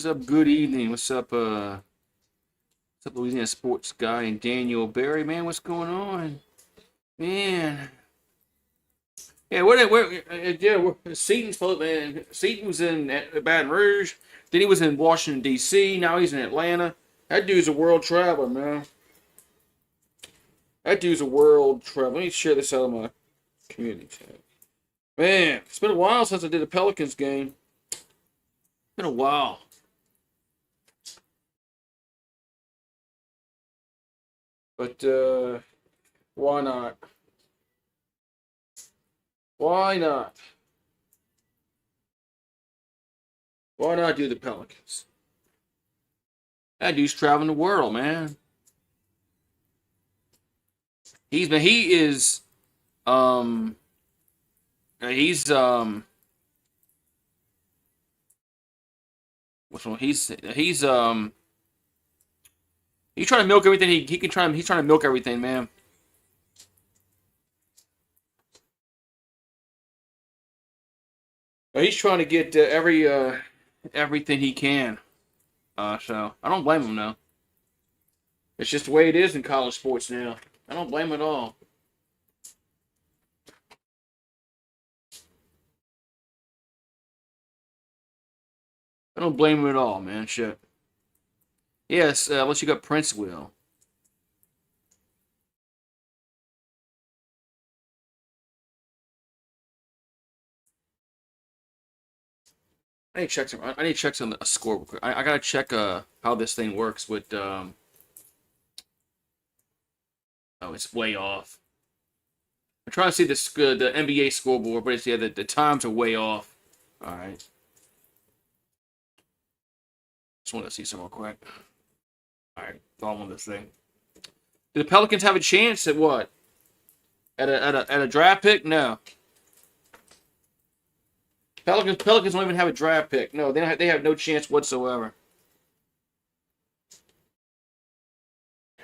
What's up? Good evening. What's up, Louisiana sports guy and Daniel Barry? Man, what's going on? Man, yeah, Seaton's supposed, man. Seaton was in Baton Rouge. Then he was in Washington D.C. Now he's in Atlanta. That dude's a world traveler, man. That dude's a world traveler. Let me share this out of my community chat. Man, it's been a while since I did a Pelicans game. It's been a while. But why not? Why not? Why not do the Pelicans? That dude's traveling the world, man. He is um he's what's wrong? He's trying to milk everything he can try. He's trying to milk everything, man. He's trying to get everything he can. So I don't blame him though. It's just the way it is in college sports now. I don't blame him at all. I don't blame him at all, man. Shit. Yes, unless you got Prince Will. I need to check some a score real quick. I gotta check how this thing works with oh, it's way off. I'm trying to see the NBA scoreboard, but it's, yeah, the times are way off. All right. Just want to see some real quick. All right, following this thing. Do the Pelicans have a chance at what? At a draft pick? No. Pelicans don't even have a draft pick. No, they have no chance whatsoever. I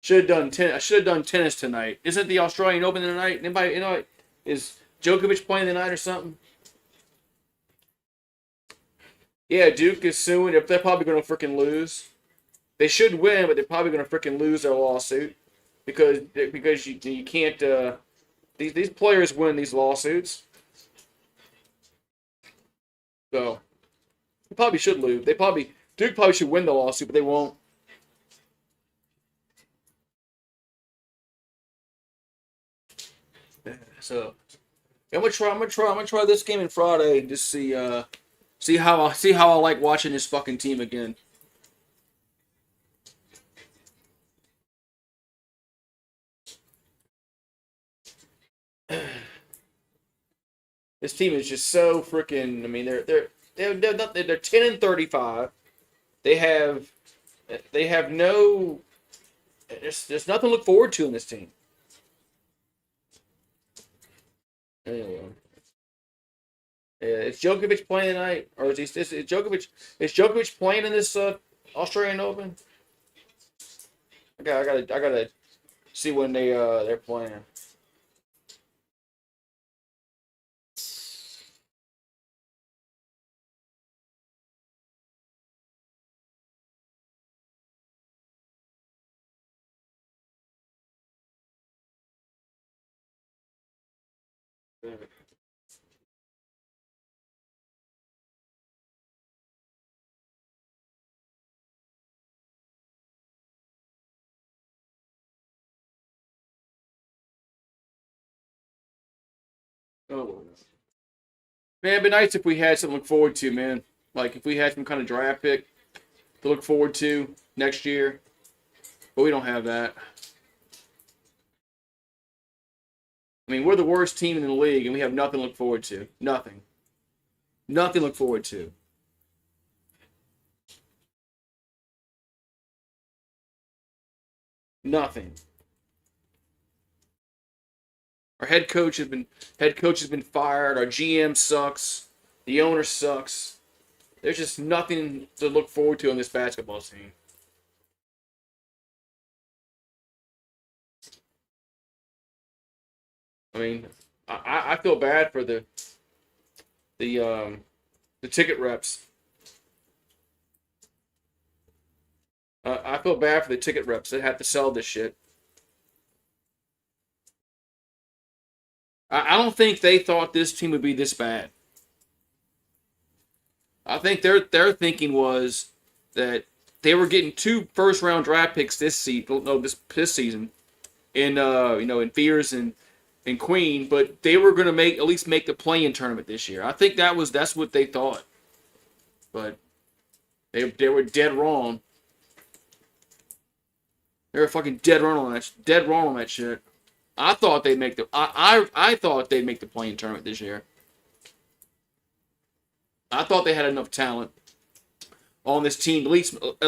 should have done tennis tonight. Isn't the Australian Open tonight? Anybody, is Djokovic playing tonight or something? Yeah, Duke is suing. They're probably going to freaking lose. They should win, but they're probably going to freaking lose their lawsuit because you can't. These players win these lawsuits, so they probably should lose. Duke probably should win the lawsuit, but they won't. So yeah, I'm gonna try this game on Friday and just see how I like watching this fucking team again. This team is just so freaking. I mean, they're 10-35. They have they have no. There's nothing to look forward to in this team. Anyway. Yeah, is Djokovic playing tonight, or is Djokovic? Is Djokovic playing in this Australian Open? I gotta see when they're playing. Oh, man, it'd be nice if we had something to look forward to, man. Like if we had some kind of draft pick to look forward to next year, but we don't have that. I mean, we're the worst team in the league, and we have nothing to look forward to. Nothing. Nothing to look forward to. Nothing. Our head coach has been fired. Our GM sucks. The owner sucks. There's just nothing to look forward to on this basketball team. I mean, I feel bad for the the ticket reps. I feel bad for the ticket reps that have to sell this shit. I don't think they thought this team would be this bad. I think their thinking was that they were getting two first round draft picks this season, no, this season, in in Fears and Queen, but they were going to make at least make the play-in tournament this year. I think that's what they thought, but they were dead wrong. They were fucking dead wrong on that shit. I thought they'd make the I thought they'd make the play-in tournament this year. I thought they had enough talent on this team at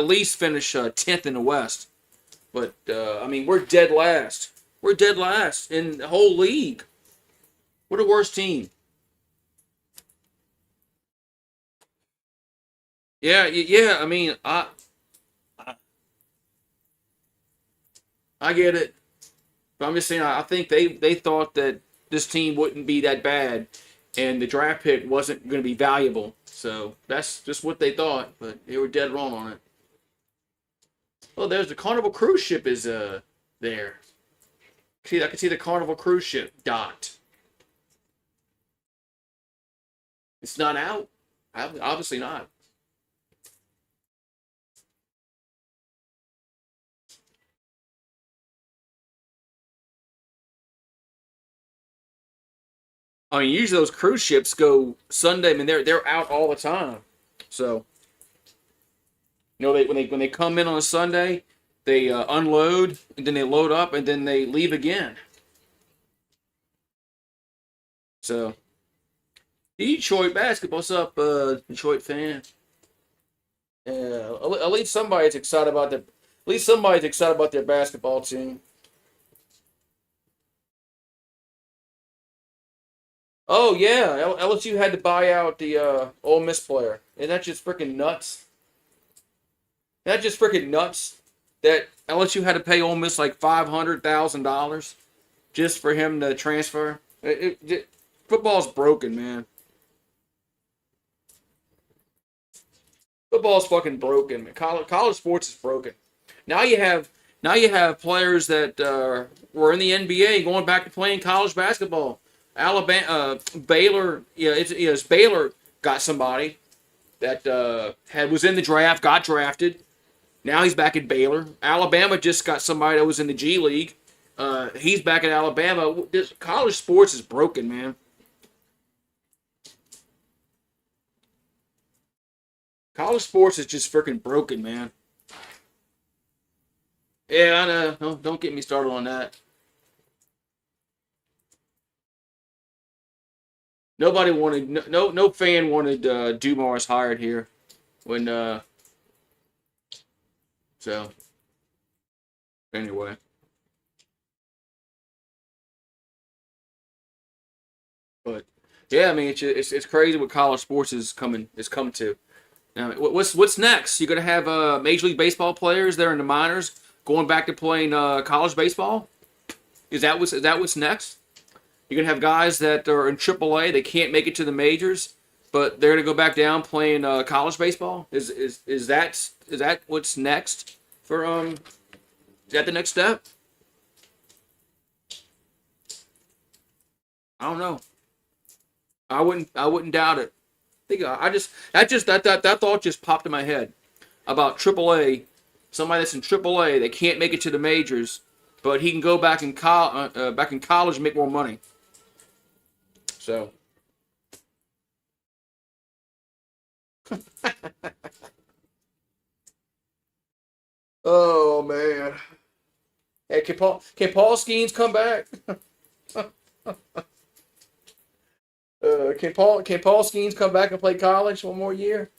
least finish 10th in the West. But I mean, we're dead last. We're dead last in the whole league. We're the worst team. Yeah, yeah. I mean, I get it. But I'm just saying, I think they thought that this team wouldn't be that bad, and the draft pick wasn't going to be valuable. So that's just what they thought, but they were dead wrong on it. Oh, there's the Carnival cruise ship is there. See, I can see the Carnival cruise ship dot. It's not out. Obviously not. I mean, usually those cruise ships go Sunday. I mean, they're out all the time. So when they come in on a Sunday, they unload and then they load up and then they leave again. So Detroit basketball, what's up, Detroit fan? Yeah, at least somebody's excited about their. At least somebody's excited about their basketball team. Oh yeah, LSU had to buy out the Ole Miss player. Isn't that just freaking nuts? That just freaking nuts that LSU had to pay Ole Miss like $500,000 just for him to transfer. Football's broken, man. Football's fucking broken, man. College sports is broken. Now you have players that were in the NBA going back to playing college basketball. Alabama, Baylor, yeah, it's Baylor got somebody that was in the draft, got drafted. Now he's back at Baylor. Alabama just got somebody that was in the G League. He's back at Alabama. This college sports is broken, man. College sports is just freaking broken, man. Yeah, I know. Don't get me started on that. Nobody wanted no fan wanted Dumars hired here when so anyway. But yeah, I mean it's crazy what college sports is come to. Now, what's next? You're gonna have Major League Baseball players there in the minors going back to playing college baseball? Is that what's next? You're gonna have guys that are in AAA. They can't make it to the majors, but they're gonna go back down playing college baseball. Is that what's next for Is that the next step? I don't know. I wouldn't doubt it. Think I just that thought just popped in my head about AAA. Somebody that's in AAA, they can't make it to the majors, but he can go back in college and make more money. So, oh man, hey, can Paul Skeens come back? Can Paul Skeens come back and play college one more year?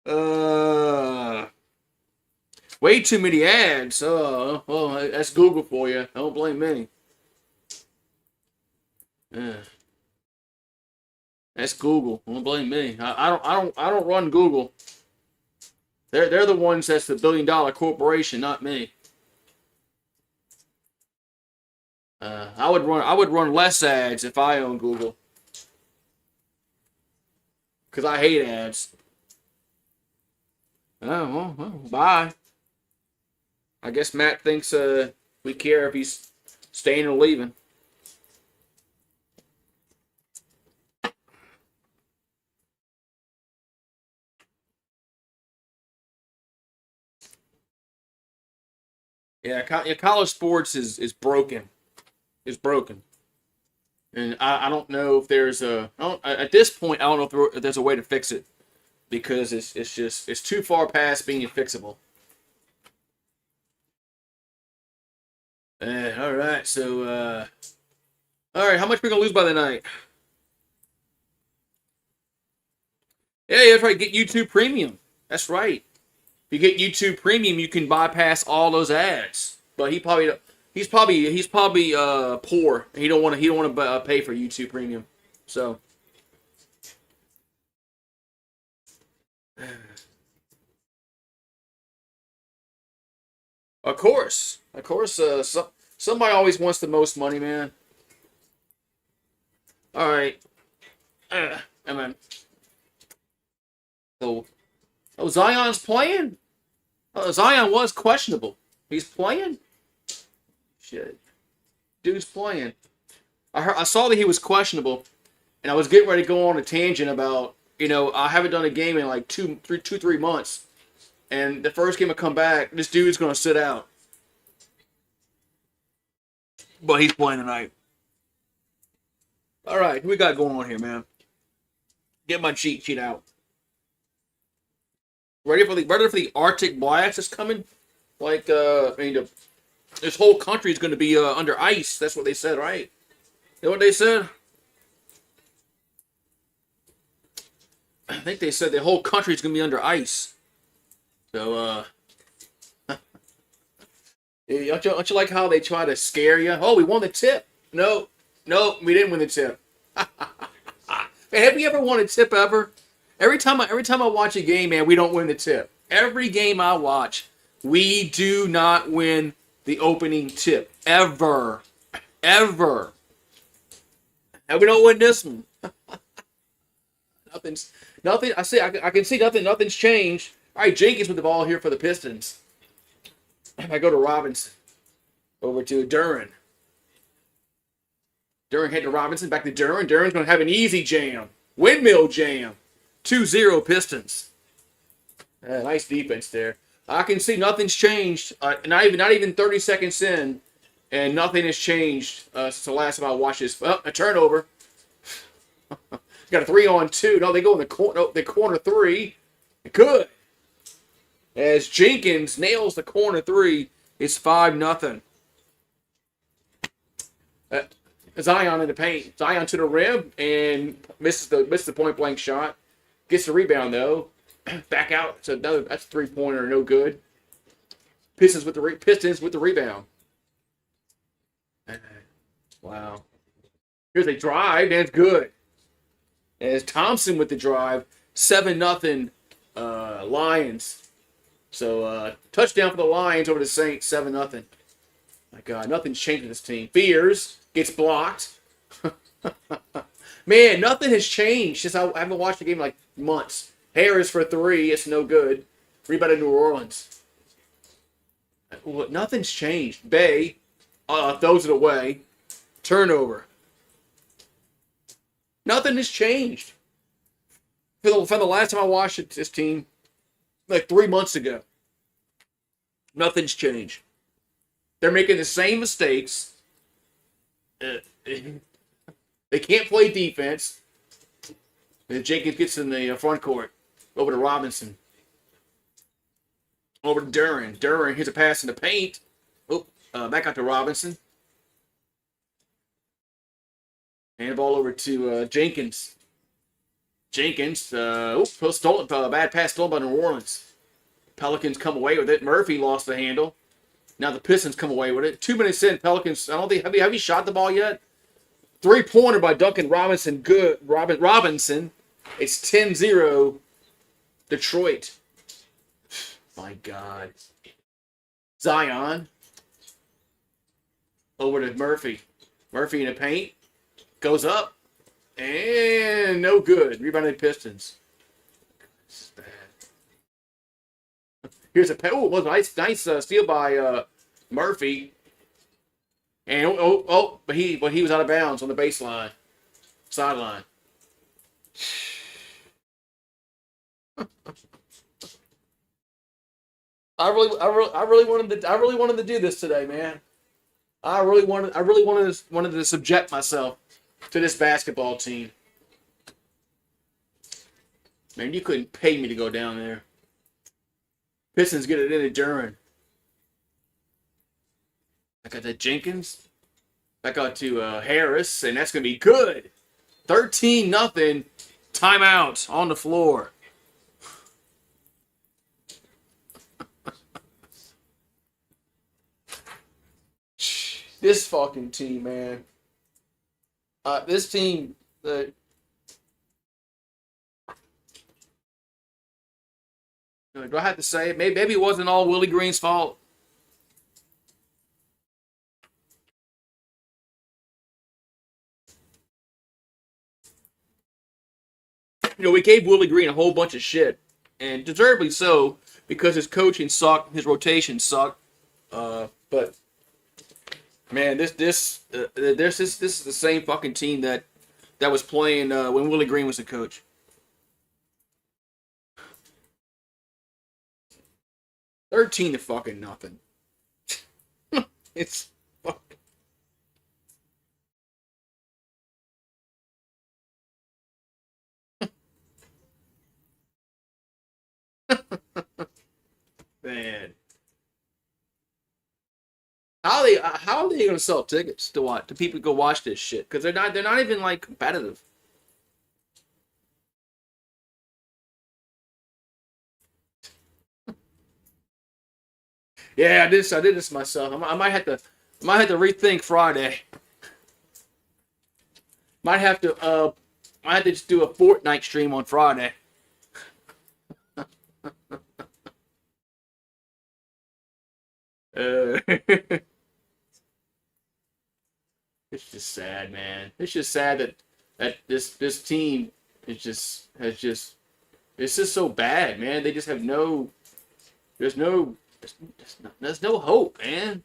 Uh, way too many ads. Well, that's Google for you. Don't blame me. Yeah, that's Google. Don't blame me. I don't run Google. They're the ones that's the billion-dollar corporation, not me. I would run less ads if I own Google. because I hate ads. Oh, well, bye. I guess Matt thinks we care if he's staying or leaving. Yeah, college sports is broken. Is broken. And I don't know if there's at this point, I don't know if there's a way to fix it because it's too far past being fixable. All right, so all right, how much we gonna lose by the night? Yeah, that's right. Get YouTube Premium. That's right. If you get YouTube Premium, you can bypass all those ads. But he's probably poor. He don't want to pay for YouTube Premium. So of course, somebody always wants the most money, man. All right, and then so Zion's playing. Zion was questionable. He's playing. Shit, dude's playing. I saw that he was questionable, and I was getting ready to go on a tangent about I haven't done a game in like 3 months, and the first game I come back, this dude's gonna sit out, but he's playing tonight. All right, who we got going on here, man? Get my cheat sheet out. Ready for the Arctic blast that's coming? Like this whole country is going to be under ice. That's what they said, right? You know what they said? I think they said the whole country is going to be under ice. So, don't you like how they try to scare you? Oh, we won the tip. No, we didn't win the tip. Man, have you ever won a tip ever? Every time I watch a game, man, we don't win the tip. Every game I watch, we do not win the opening tip ever. And we don't win this one. Nothing. I can see nothing's changed. All right, Jenkins with the ball here for the Pistons. I go to Robinson, over to Duran. Duran head to Robinson, back to Duran. Duran's going to have an easy jam. Windmill jam. 2-0 Pistons. Nice defense there. I can see nothing's changed. Not even 30 seconds in, and nothing has changed since the last time I watched this. A turnover. Got a 3-on-2. No, they go in the corner. No, the corner three. Good. As Jenkins nails the corner three, it's 5-0. Zion in the paint. Zion to the rim and misses the point blank shot. Gets the rebound though. Back out. So that's a 3-pointer, no good. Pistons with the rebound. Wow. Here's a drive. That's good. As Thompson with the drive. 7-0 Lions. So touchdown for the Lions over the Saints. 7-0. My God, nothing's changed with this team. Fears gets blocked. Man, nothing has changed since I haven't watched the game in like months. Harris for 3, it's no good. Rebound in New Orleans. Well, nothing's changed. Bay throws it away. Turnover. Nothing has changed. From the last time I watched this team, like 3 months ago. Nothing's changed. They're making the same mistakes. They can't play defense. And Jenkins gets in the front court. Over to Robinson. Over to Duran. Duran hits a pass in the paint. Back out to Robinson. Hand the ball over to Jenkins. Jenkins. Stolen. Bad pass stolen by New Orleans. Pelicans come away with it. Murphy lost the handle. Now the Pistons come away with it. 2 minutes in, Pelicans. I don't think. Have you shot the ball yet? 3-pointer by Duncan Robinson. Good. Robinson. It's 10-0 Detroit. My God. Zion. Over to Murphy. Murphy in the paint. Goes up. And no good. Rebounded Pistons. This is bad. Here's a was nice steal by Murphy. And but he was out of bounds on the baseline, sideline. I really wanted to do this today, man. I really wanted to subject myself to this basketball team. Man, you couldn't pay me to go down there. Pistons get it in at Duran. I got that Jenkins. Back out to Harris, and that's gonna be good. 13-0. Timeout on the floor. This fucking team, man. This team. Do I have to say it? Maybe it wasn't all Willie Green's fault. We gave Willie Green a whole bunch of shit, and deservedly so, because his coaching sucked, his rotation sucked. But man, this is the same fucking team that was playing when Willie Green was the coach. $13 to fucking nothing. It's fucking. Man, how are they gonna sell tickets to watch to people go watch this shit? Because they're not even like competitive. Yeah, I did this myself. I might have to rethink Friday. Might have to just do a Fortnite stream on Friday. It's just sad, man. It's just sad that this team it's just so bad, man. They just have there's no there's no hope, man.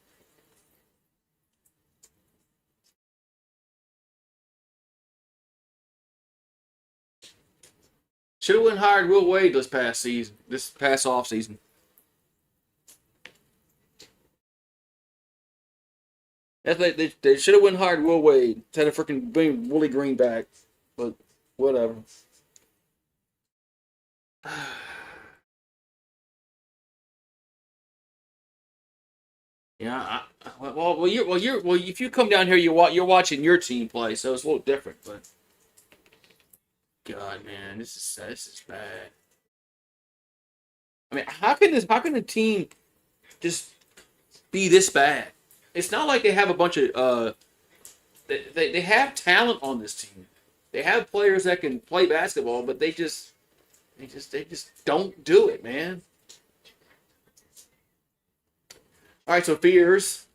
Should have went hired Will Wade this past off season. They should have went hired Will Wade. Had to freaking bring Willie Green back, but whatever. Yeah, if you come down here, you're watching your team play, so it's a little different. But God, man, this is bad. I mean, how can a team just be this bad? It's not like they have a bunch of they have talent on this team. They have players that can play basketball, but they just don't do it, man. All right, so Fears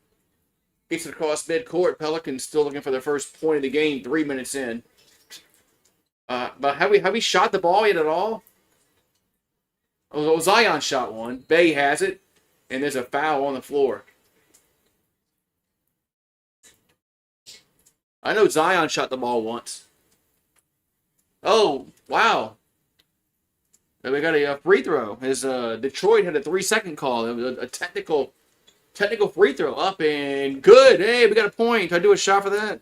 gets it across midcourt. Pelicans still looking for their first point of the game. 3 minutes in. But have we shot the ball yet at all? Oh, Zion shot one. Bay has it, and there's a foul on the floor. I know Zion shot the ball once. Oh, wow. And we got a free throw. Detroit had a 3-second call. It was a technical free throw up and good. Hey, we got a point. Can I do a shot for that?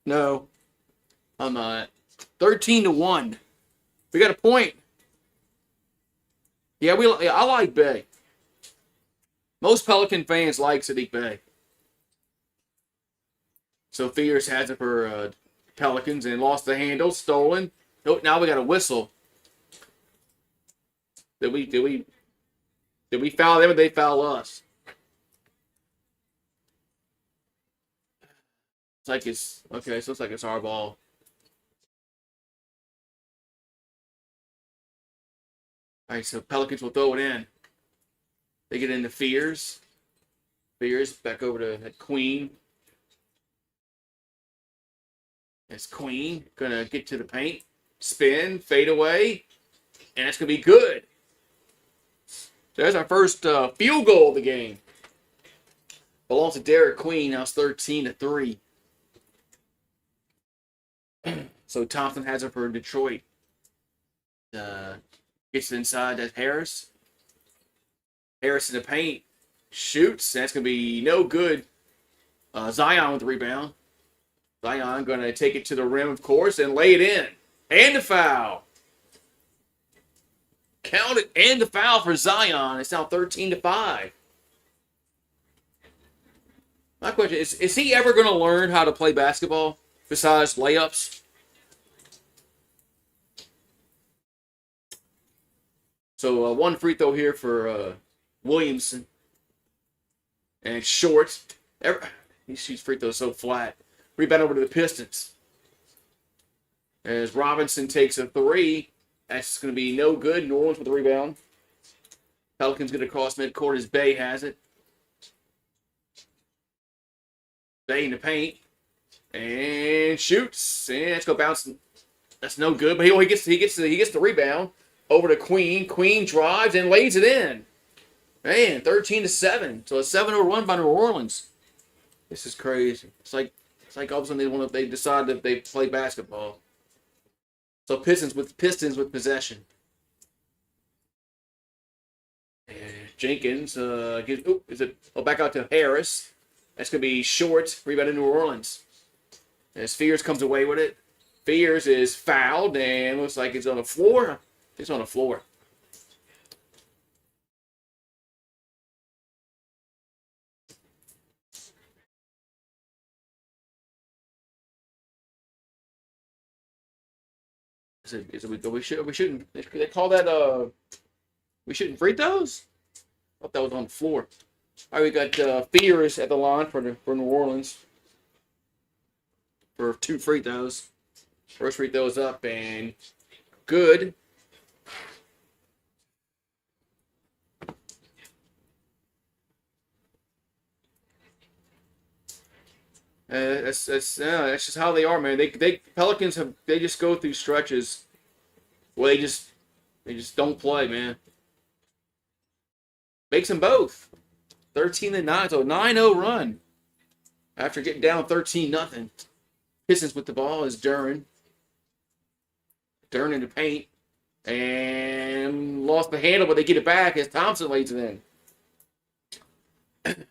No, I'm not. 13-1. We got a point. Yeah, I like Bay. Most Pelican fans like Sadiq Bey. So Fears has it for Pelicans and lost the handle, stolen. Oh, now we got a whistle. Did we foul them or did they foul us? It's like it's okay, so it's like it's our ball. Alright, so Pelicans will throw it in. They get into Fears. Fears back over to Queen. As Queen gonna get to the paint, spin, fade away, and that's gonna be good. So that's our first field goal of the game. Belongs to Derek Queen. Now it's 13-3. So Thompson has it for Detroit. Gets it inside. That's Harris. Harris in the paint. Shoots. That's going to be no good. Zion with the rebound. Zion going to take it to the rim, of course, and lay it in. And the foul. Count it. And the foul for Zion. It's now 13-5. My question is he ever going to learn how to play basketball besides layups? So one free throw here for Williamson. And it's short. He shoots free throws so flat. Rebound over to the Pistons. As Robinson takes a three. That's going to be no good. New Orleans with the rebound. Pelicans going to cross midcourt as Bay has it. Bay in the paint. And shoots. And that's going to bounce. That's no good. But he gets the rebound. Over to Queen. Queen drives and lays it in. Man, 13-7. So a 7-0 run by New Orleans. This is crazy. It's like all of a sudden they decide that they play basketball. So Pistons with possession. And Jenkins back out to Harris. That's gonna be short. Rebound in New Orleans. As Fears comes away with it. Fears is fouled and looks like it's on the floor. It's on the floor. Are we shooting? They call that we shooting free throws? I thought that was on the floor. All right, we got Fears at the line for New Orleans for 2 free throws. First free throw is up and good. That's just how they are, man. Pelicans just go through stretches where they just don't play, man. Makes them both 13-9, so 9-0 run after getting down 13-0. Pistons with the ball is Duren. Duren in the paint and lost the handle, but they get it back as Thompson lays it in.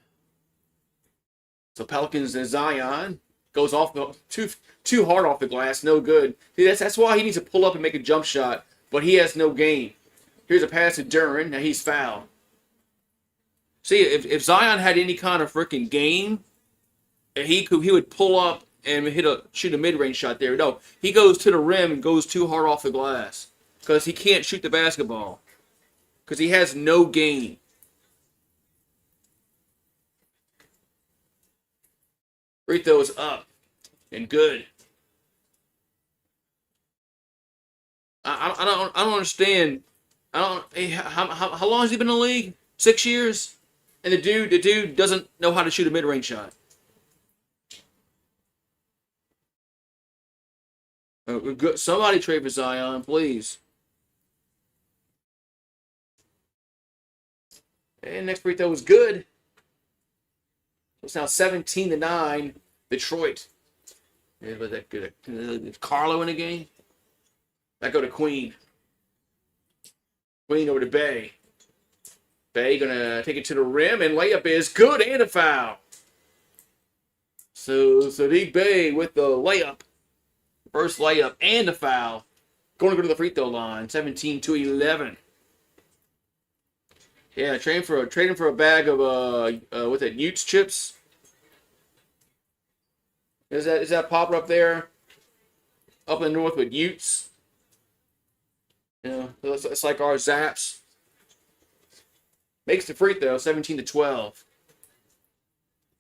So Pelicans and Zion goes off too hard off the glass, no good. See, that's why he needs to pull up and make a jump shot, but he has no game. Here's a pass to Duren. Now he's fouled. See, if Zion had any kind of freaking game, he would pull up and shoot a mid-range shot there. No, he goes to the rim and goes too hard off the glass because he can't shoot the basketball because he has no game. Free throw is up and good. I don't understand. How long has he been in the league? 6 years, and the dude doesn't know how to shoot a mid-range shot. Somebody trade for Zion, please. And next free throw was good. It's now 17-9, Detroit. Was that good? Is Carlo in the game? That go to Queen. Queen over to Bay. Bay gonna take it to the rim and layup is good and a foul. So Sadiq Bay with the layup. First layup and a foul. Going to go to the free throw line. 17-11. Yeah, trading for a bag of what's that? Utes chips. Is that popper up there? Up in the north with Utes. You know, it's like our Zaps. Makes the free throw 17-12.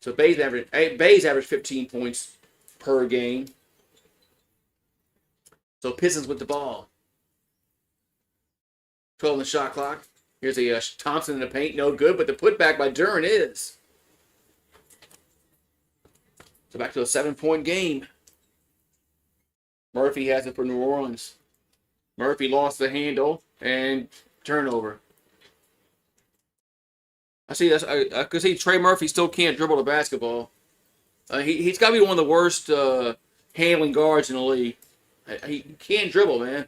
So Bay's average 15 points per game. So Pistons with the ball. 12 on the shot clock. Here's a Thompson in the paint, no good, but the putback by Duren is. So back to a 7-point game. Murphy has it for New Orleans. Murphy lost the handle and turnover. I see that's I could see Trey Murphy still can't dribble the basketball. He's got to be one of the worst handling guards in the league. He can't dribble, man.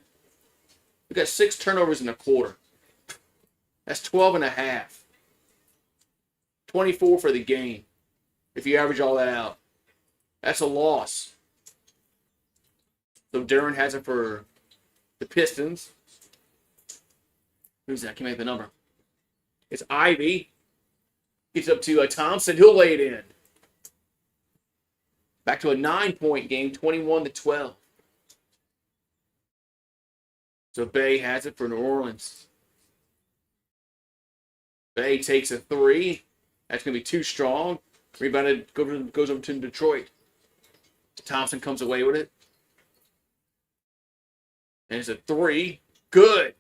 We got 6 turnovers in a quarter. That's 12 and a half. 24 for the game. If you average all that out, that's a loss. So Duren has it for the Pistons. Who's that? I can't make the number. It's Ivy. Gets up to Thompson. He'll lay it in. Back to a 9-point game, 21-12. So Bay has it for New Orleans. Bay takes a 3. That's going to be too strong. Rebounded, goes over to Detroit. Thompson comes away with it. And it's a 3. Good.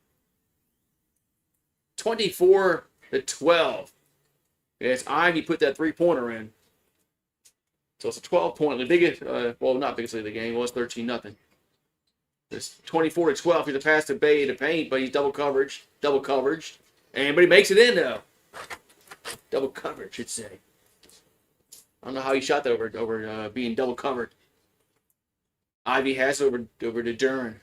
24-12. It's Ivy put that 3-pointer in. So it's a 12-point. The biggest, well, not biggest lead of the game. Well, it's 13-0. It's 24-12. He's a pass to Bay to paint, but he's double coverage. And but he makes it in though. Double coverage, should say. I don't know how he shot that over being double covered. Ivy has it over to Duren.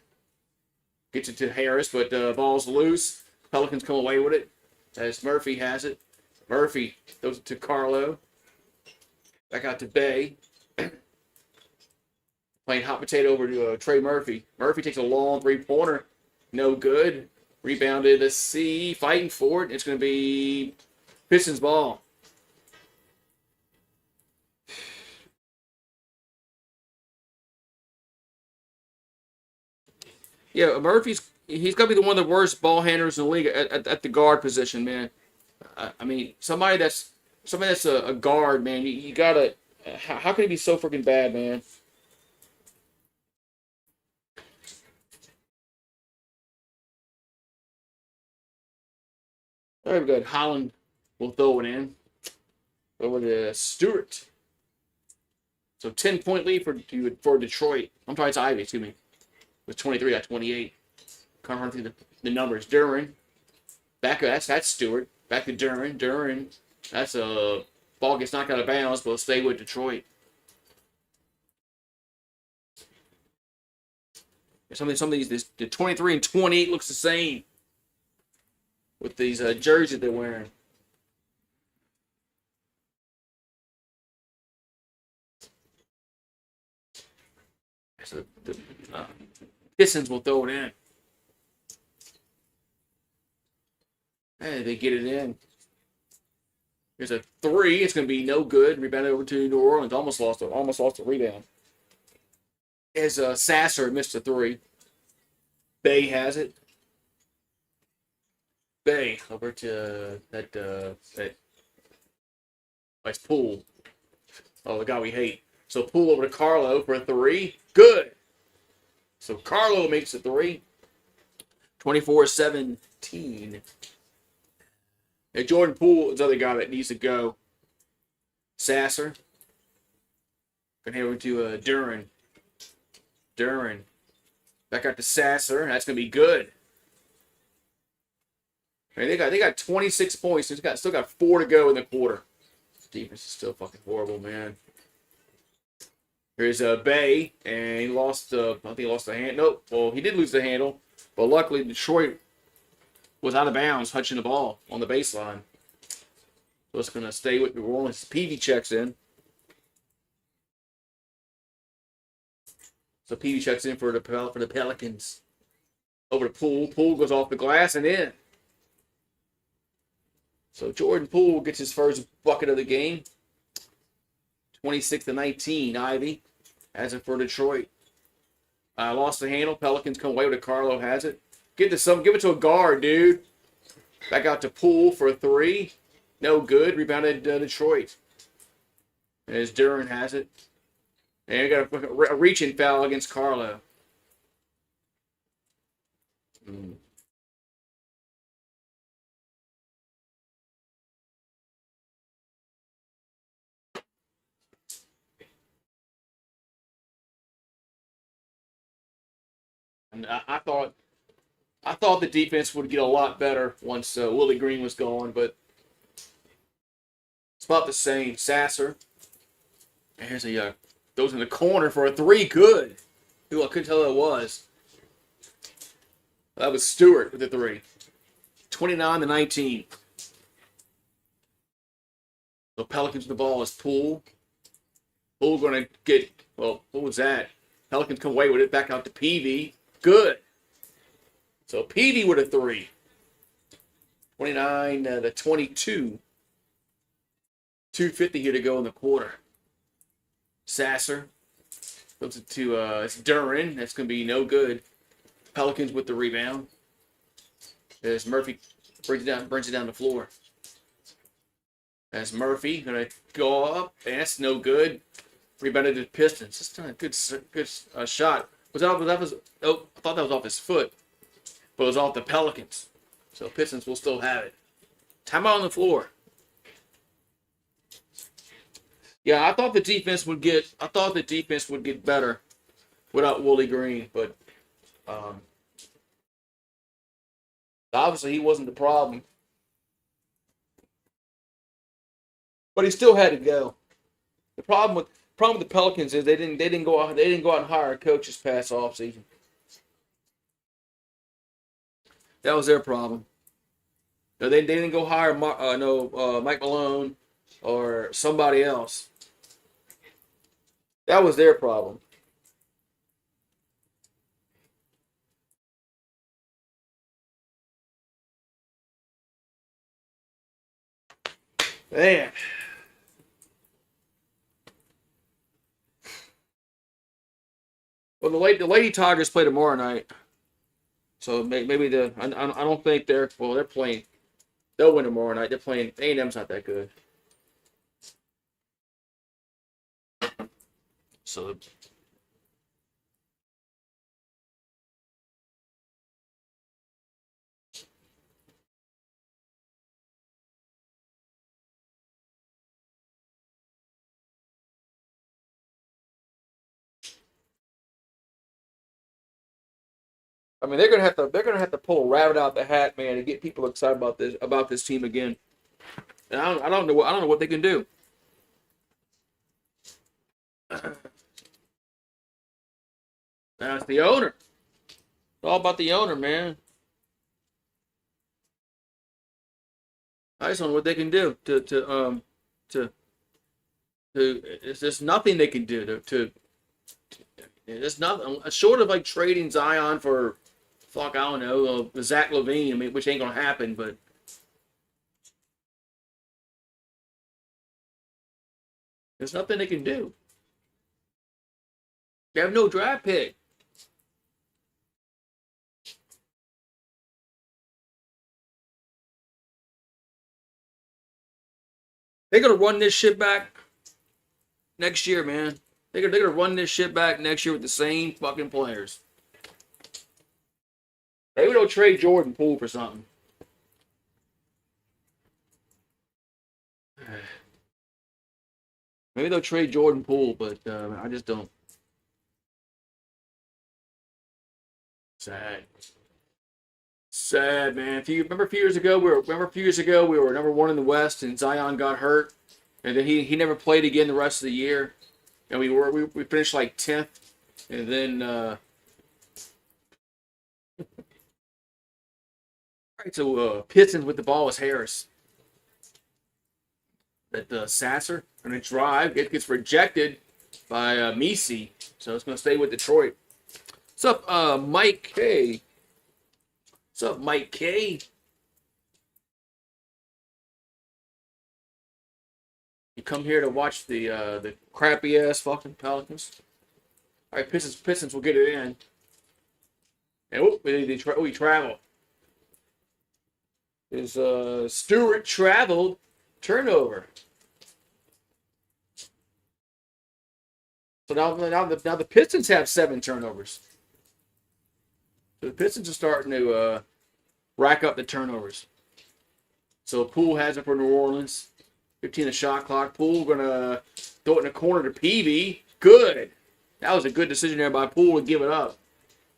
Gets it to Harris, but ball's loose. Pelicans come away with it. As Murphy has it. Murphy throws it to Carlo. Back out to Bay. Playing hot potato over to Trey Murphy. Murphy takes a long 3-pointer. No good. Rebounded to C. Fighting for it. It's going to be Pistons ball. Yeah, he's got to be one of the worst ball handlers in the league at the guard position, man. I mean, somebody that's a guard, man. You gotta. How can he be so freaking bad, man? All right, we got Holland. Will throw it in over to Stewart. So 10-point lead for Detroit. I'm sorry, it's Ivy. Excuse me. It was 23. Got 28. Can't run through the numbers. Duren. Back. That's Stewart. Back to Duren. Duren. That's a ball gets knocked out of bounds, but it'll stay with Detroit. Some of these, the 23 and 28 looks the same with these jerseys they're wearing. So the Pistons will throw it in. Hey, they get it in. Here's a 3. It's going to be no good. Rebounded over to New Orleans. Almost lost a rebound. As Sasser missed a 3. Bay has it. Bay over to that nice Poole. Oh, the guy we hate. So Poole over to Carlo for a 3. Good. So Carlo makes a 3. 24-17. And Jordan Poole is the other guy that needs to go. Sasser. Going to head over to Duren. Duren. Back out to Sasser. That's going to be good. I mean, they got 26 points. Still got 4 to go in the quarter. Defense is still fucking horrible, man. Here's Bay, and he lost. I think he lost the hand. Nope. Well, he did lose the handle, but luckily Detroit was out of bounds, touching the ball on the baseline. So it's going to stay with New Orleans. Peavy checks in. So Peavy checks in for the Pelicans. Over to Poole. Poole goes off the glass and in. So Jordan Poole gets his first bucket of the game. 26-19. Ivy has it for Detroit. Lost the handle. Pelicans come away with it. Carlo has it. Give it to a guard, dude. Back out to Poole for a 3. No good. Rebounded Detroit. As Duren has it. And we got a reaching foul against Carlo. And I thought the defense would get a lot better once Willie Green was gone, but it's about the same. Sasser. And here's a goes in the corner for a three. Good. Ooh, I couldn't tell who it was. That was Stewart with the three. 29-19. The Pelicans with the ball is Poole. Poole going to get, well, what was that? Pelicans come away with it back out to Peavy. Good. So Peavy with a three. 29-22. 2:50 here to go in the quarter. Sasser. Goes it to, it's Duran. That's going to be no good. Pelicans with the rebound. As Murphy brings it down the floor. As Murphy going to go up, and that's no good. Rebounded to the Pistons. It's not a good shot. I thought that was off his foot, but it was off the Pelicans. So Pistons will still have it. Timeout on the floor. Yeah, I thought the defense would get better without Willie Green, but obviously he wasn't the problem. But he still had to go. The problem with the Pelicans is they didn't go out and hire a coach this past offseason. That was their problem. No, they didn't go hire Mike Malone or somebody else. That was their problem. Man. Well, the Lady Tigers play tomorrow night, so maybe I don't think they're playing. They'll win tomorrow night. They're playing. A&M's not that good. So I mean they're gonna have to pull a rabbit out the hat, man, to get people excited about this team again. And I don't know what they can do. Now it's the owner. It's all about the owner, man. I just don't know what they can do to it's just nothing they can do to it's nothing short of like trading Zion for I don't know, Zach LaVine. I mean, which ain't gonna happen, but there's nothing they can do. They have no draft pick. They're gonna run this shit back next year, man. They're gonna run this shit back next year with the same fucking players. Maybe they'll trade Jordan Poole for something. Maybe they'll trade Jordan Poole, but I just don't. Sad. Sad, man. If you remember a few years ago, we were number one in the West, and Zion got hurt, and then he never played again the rest of the year, and we finished like 10th, and then all right. So Pistons with the ball was Harris. That Sasser and a drive gets rejected by Misi, so it's going to stay with Detroit. What's up, Mike K? What's up, Mike K? You come here to watch the crappy ass fucking Pelicans. All right, Pistons will get it in. And we travel. Is Stewart traveled turnover? So now the Pistons have 7 turnovers. So the Pistons are starting to rack up the turnovers. So Poole has it for New Orleans. 15 the shot clock. Poole gonna throw it in the corner to Peavy. Good. That was a good decision there by Poole to give it up.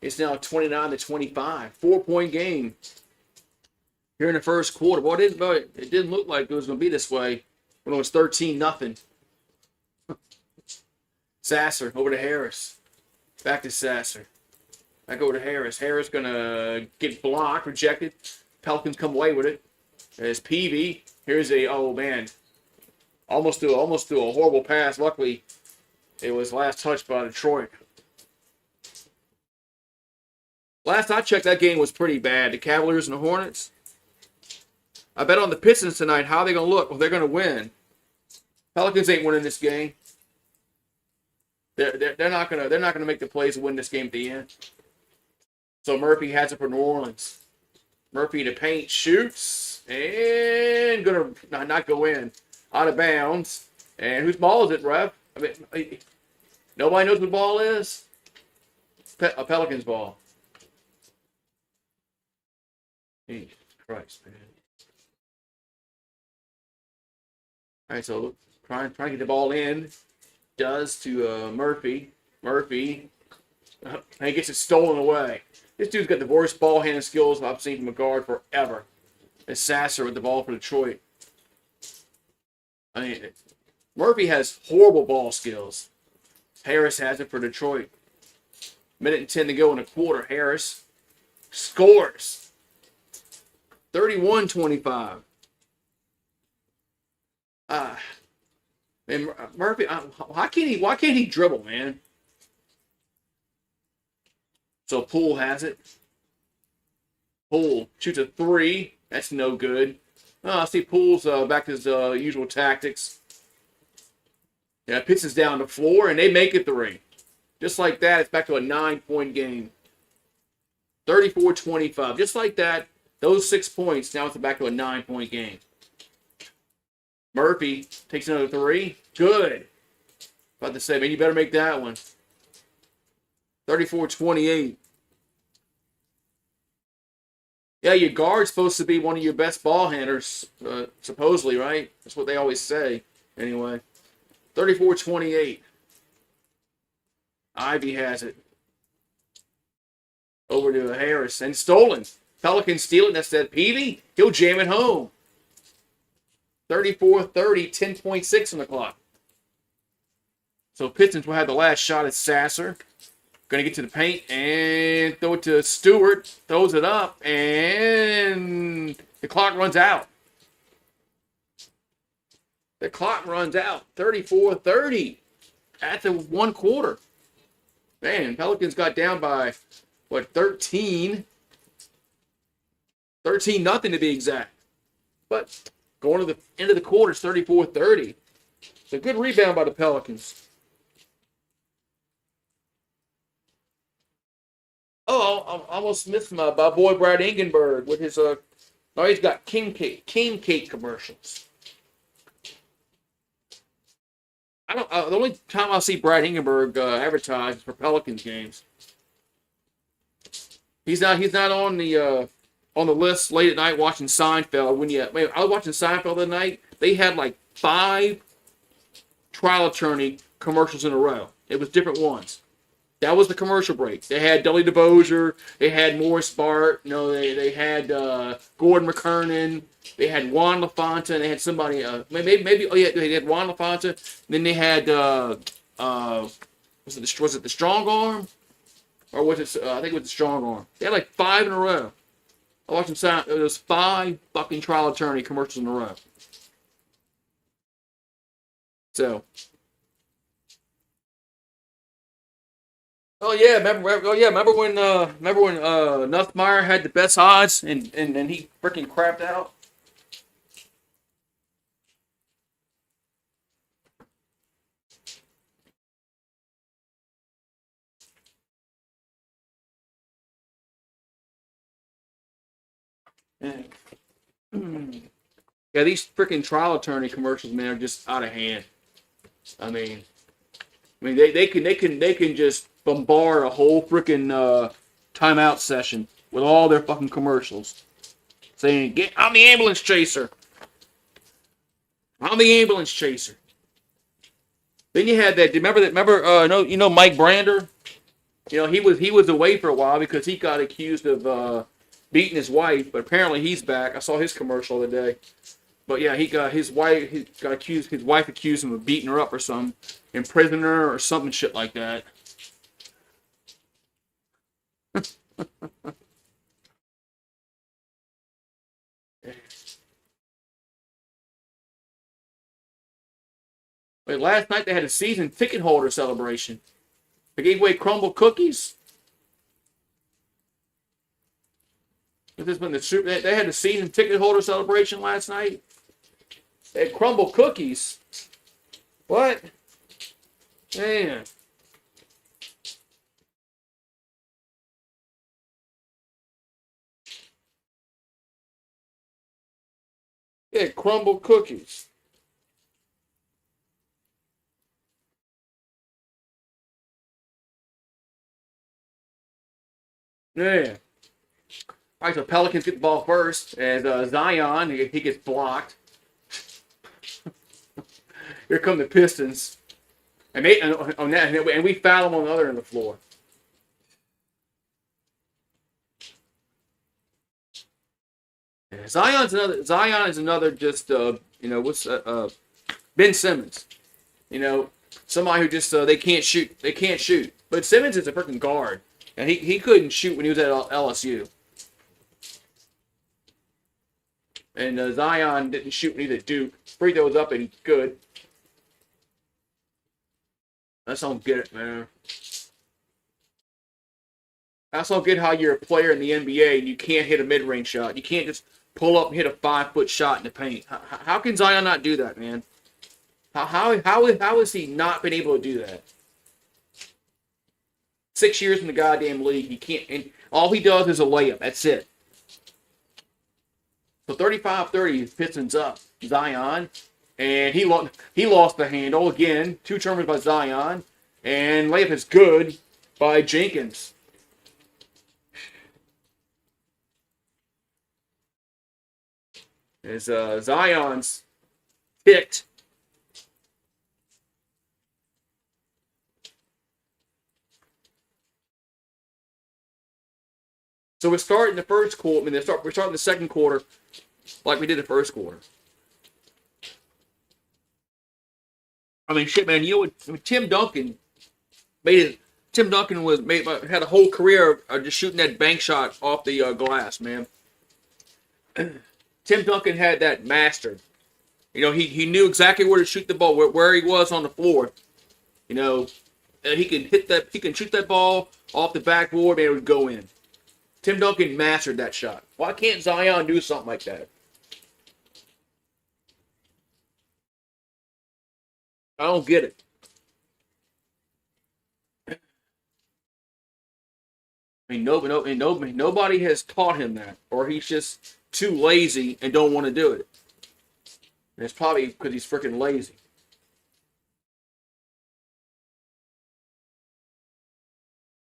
It's now 29-25. 4-point game here in the first quarter. Boy, it didn't look like it was going to be this way when it was 13-0. Sasser over to Harris. Back to Sasser. Back over to Harris. Harris going to get blocked, rejected. Pelicans come away with it. There's Peavy. Here's oh man. Almost threw a horrible pass. Luckily, it was last touched by Detroit. Last I checked, that game was pretty bad. The Cavaliers and the Hornets. I bet on the Pistons tonight. How are they going to look? Well, they're going to win. Pelicans ain't winning this game. They're not gonna make the plays to win this game at the end. So Murphy has it for New Orleans. Murphy to paint, shoots, and gonna not go in. Out of bounds. And whose ball is it, Rev? I mean, nobody knows what ball is? A Pelicans ball. Jesus Christ, man. All right, so trying to get the ball in. Does to Murphy. Murphy. And he gets it stolen away. This dude's got the worst ball handling skills I've seen from a guard forever. It's Sasser with the ball for Detroit. I mean, Murphy has horrible ball skills. Harris has it for Detroit. Minute and 10 to go in the quarter. Harris scores. 31-25. And Murphy, why can't he dribble, man? So Poole has it. Poole shoots a 3. That's no good. Oh, I see Poole's back to his usual tactics. Yeah, Pistons down the floor, and they make it 3. Just like that, it's back to a 9-point game. 34-25. Just like that, those 6 points, now it's back to a 9-point game. Murphy takes another 3. Good. About to say, man, you better make that one. 34-28. Yeah, your guard's supposed to be one of your best ball handlers, supposedly, right? That's what they always say. Anyway, 34-28. Ivy has it. Over to Harris. And stolen. Pelicans steal it. That's that Peavy. He'll jam it home. 34-30, 10.6 on the clock. So Pistons will have the last shot at Sasser. Going to get to the paint and throw it to Stewart. Throws it up and the clock runs out. The clock runs out. 34-30 at the 1 quarter. Man, Pelicans got down by, 13? 13-0 to be exact. But going to the end of the quarter, it's 34-30. It's a good rebound by the Pelicans. Oh, I almost missed my boy Brad Ingenberg with his now he's got King Cake commercials. The only time I'll see Brad Ingenberg advertised is for Pelicans games. He's not on the list late at night watching Seinfeld. I was watching Seinfeld the other night. They had like 5 trial attorney commercials in a row. It was different ones. That was the commercial break. They had Dudley DeBosier. They had Morris Bart. They had Gordon McKernan. They had Juan LaFonta. And they had somebody. They had Juan LaFonta. Then they had was it the Strong Arm, or was it? I think it was the Strong Arm. They had like 5 in a row. I watched them. There was 5 fucking trial attorney commercials in a row. So. Oh yeah, remember when Nuthmeyer had the best odds and he freaking crapped out? Yeah, these freaking trial attorney commercials, man, are just out of hand. I mean they can just bombard a whole freaking timeout session with all their fucking commercials, saying, "I'm the ambulance chaser. I'm the ambulance chaser." Then you had that. Remember Mike Brander? he was away for a while because he got accused of beating his wife, but apparently he's back. I saw his commercial the other day. But yeah, his wife accused him of beating her up or something, imprisoning her or something shit like that. But last night they had a season ticket holder celebration. They gave away crumble cookies. They had a season ticket holder celebration last night. They had crumble cookies. What? Man. They had crumble cookies. Yeah. All right, so Pelicans get the ball first as Zion, he gets blocked. Here come the Pistons. And we foul them on the other end of the floor. Zion is another just what's Ben Simmons. Somebody who just they can't shoot. They can't shoot. But Simmons is a freaking guard, and he couldn't shoot when he was at LSU. And Zion didn't shoot when he was at Duke. Free throws up and good. I just don't get it, man. I also don't get how you're a player in the NBA and you can't hit a mid-range shot. You can't just pull up and hit a 5-foot shot in the paint. How can Zion not do that, man? How has he not been able to do that? 6 years in the goddamn league, he can't. And all he does is a layup. That's it. So 35-30, Pistons up. Zion. And he lost the handle again. 2 turnovers by Zion. And layup is good by Jenkins. As Zion's picked. So we're starting the first quarter. We're starting the second quarter like we did the first quarter. I mean, shit, man. Tim Duncan had a whole career of just shooting that bank shot off the glass, man. Tim Duncan had that mastered. He knew exactly where to shoot the ball, where he was on the floor. He can shoot that ball off the backboard and it would go in. Tim Duncan mastered that shot. Why can't Zion do something like that? I don't get it. I mean, nobody has taught him that, or he's just too lazy and don't want to do it. And it's probably because he's freaking lazy.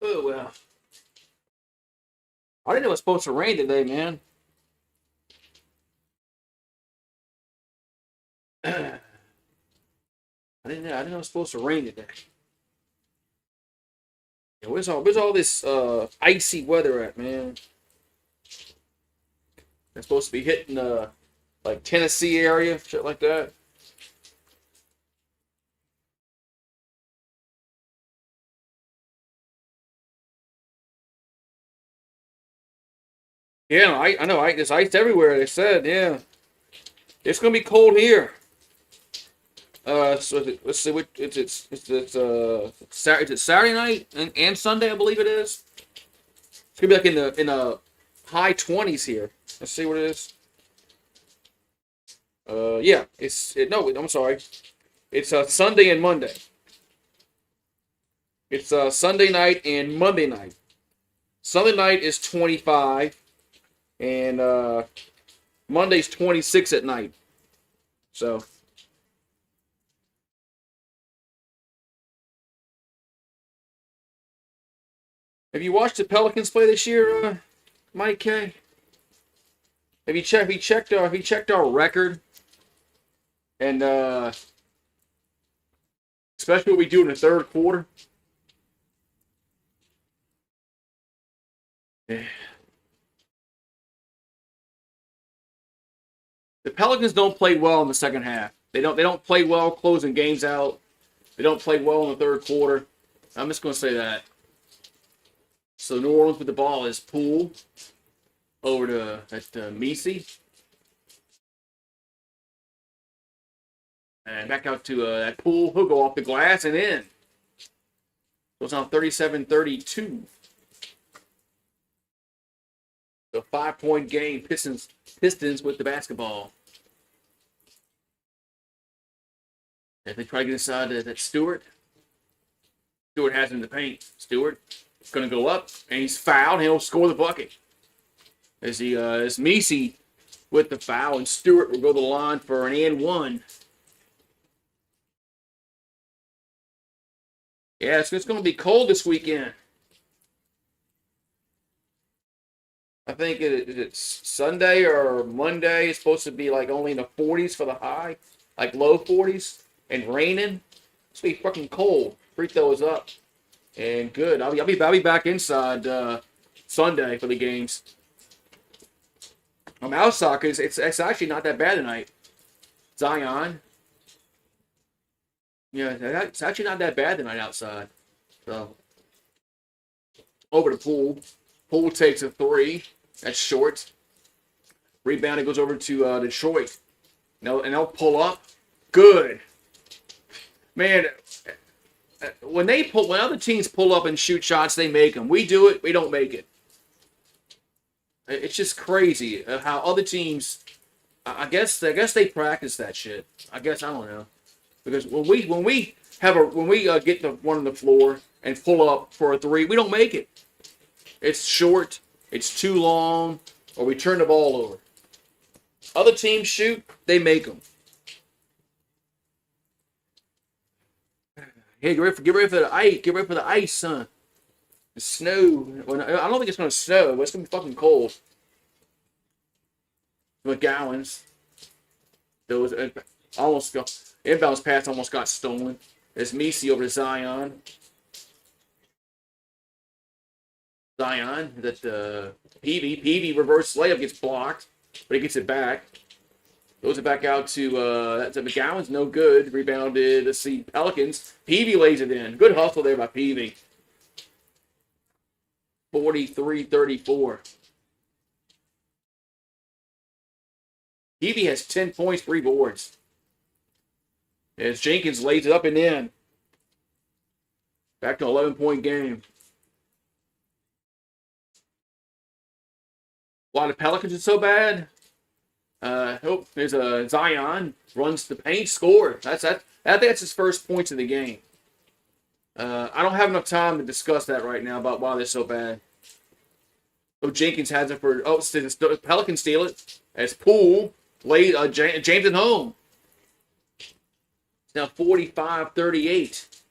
Oh well. I didn't know it was supposed to rain today, man. I didn't know it was supposed to rain today. Yeah, where's all this icy weather at, man? It's supposed to be hitting like Tennessee area, shit like that. Yeah, I know. There's ice everywhere. They said, yeah, it's gonna be cold here. Let's see what is it Saturday night and Sunday, I believe it is. It's gonna be like in the high 20s here. Let's see what it is. Yeah, no, I'm sorry. It's Sunday and Monday. It's Sunday night and Monday night. Sunday night is 25, and Monday's 26 at night. So. Have you watched the Pelicans play this year, Mike K? Have you checked our record? And especially what we do in the third quarter. The Pelicans don't play well in the second half. They don't play well closing games out. They don't play well in the third quarter. I'm just going to say that. So New Orleans with the ball is Poole over to Messi. And back out to that Poole. He'll go off the glass and in. So it's now 37-32. So 5-point game. Pistons with the basketball. If they try to get inside that Stewart has him in the paint. Stewart is going to go up, and he's fouled, and he'll score the bucket. As Messi with the foul, and Stewart will go to the line for an and one. Yeah, it's going to be cold this weekend. I think it's Sunday or Monday. It's supposed to be like only in the 40s for the high, like low 40s, and raining. It's going to be fucking cold. Free throw is up, and good. I'll be back inside Sunday for the games. I'm outside because it's actually not that bad tonight. Zion. Yeah, it's actually not that bad tonight outside. So over to Poole. Poole takes a three. That's short. Rebound, it goes over to Detroit. And they'll pull up. Good. Man, when other teams pull up and shoot shots, they make them. We do it, we don't make it. It's just crazy how other teams. I guess they practice that shit. I don't know, because when we get the one on the floor and pull up for a three, we don't make it. It's short. It's too long, or we turn the ball over. Other teams shoot, they make them. Hey, get ready for the ice. Get ready for the ice, son. The snow. Well, I don't think it's going to snow, but it's going to be fucking cold. McGowan's. Those almost got inbounds pass almost got stolen. There's Messi over to Zion. Zion, that Peavy reverse layup gets blocked, but he gets it back. Throws it back out to McGowan's, no good. Rebounded, let's see, Pelicans. Peavy lays it in. Good hustle there by Peavy. 43-34. Peavy has 10 points, 3 boards. As Jenkins lays it up and in. Back to 11-point game. Why the Pelicans are so bad? There's a Zion runs the paint, score. I think that's his first points of the game. I don't have enough time to discuss that right now about why they're so bad. Oh, Jenkins has it for. Oh, the Pelicans steal it. As Poole laid James at home. It's now 45-38.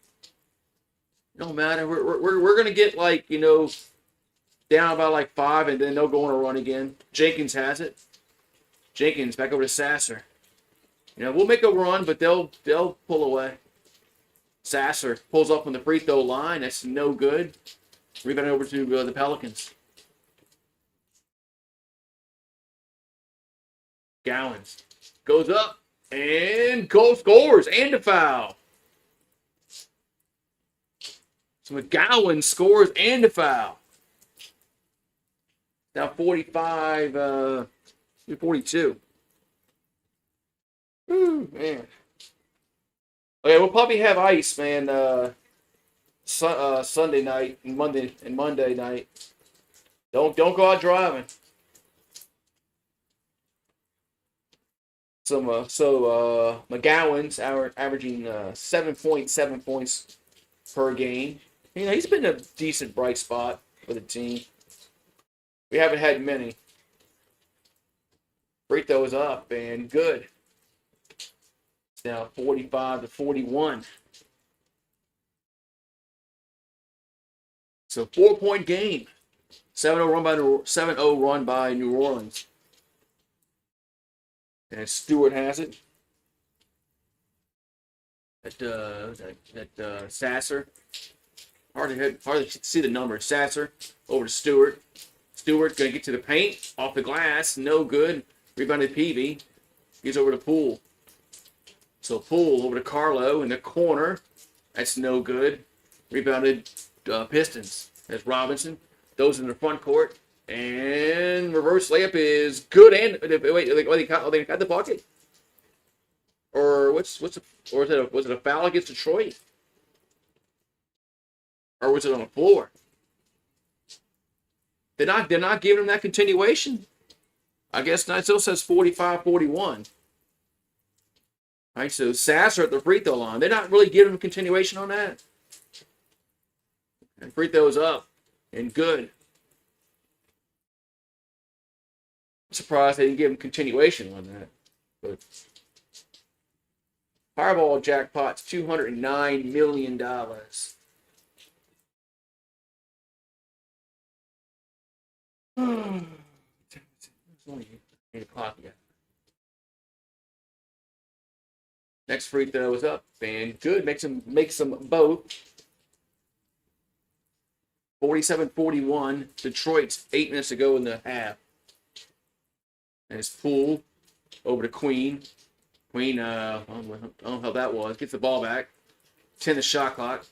No matter. We're gonna get down by 5, and then they'll go on a run again. Jenkins has it. Jenkins back over to Sasser. We'll make a run, but they'll pull away. Sasser pulls up on the free throw line. That's no good. Rebound over to the Pelicans. Gowans goes up and scores and a foul. So McGowan scores and a foul. Now 45-42. Ooh, man. Okay, we'll probably have ice, man. Sunday night and Monday night. Don't go out driving. McGowan's averaging 7.7 points per game. He's been a decent bright spot for the team. We haven't had many. Free throw is up and good. It's now 45-41. So 4-point game. 7-0 run by New Orleans. And Stewart has it. That Sasser. Hard to see the number. Sasser over to Stewart. Stewart going to get to the paint. Off the glass. No good. Rebounded Peavy. He's over to Poole. So Poole over to Carlo in the corner. That's no good. Rebounded Pistons. That's Robinson. Those in the front court. And reverse layup is good. And wait, they got the bucket? Or was it a foul against Detroit? Or was it on the floor? They're not giving him that continuation. I guess not. It still says 45-41. All right, so Sasser at the free throw line. They're not really giving him continuation on that. And free throws up and good. I'm surprised they didn't give him continuation on that. But Powerball jackpot's $209 million. 8 o'clock yet. Next free throw is up and good. Makes them both. 47-41. Detroit's 8 minutes to go in the half. And it's Poole over to Queen. Queen, I don't know how that was. Gets the ball back. 10 the shot clock.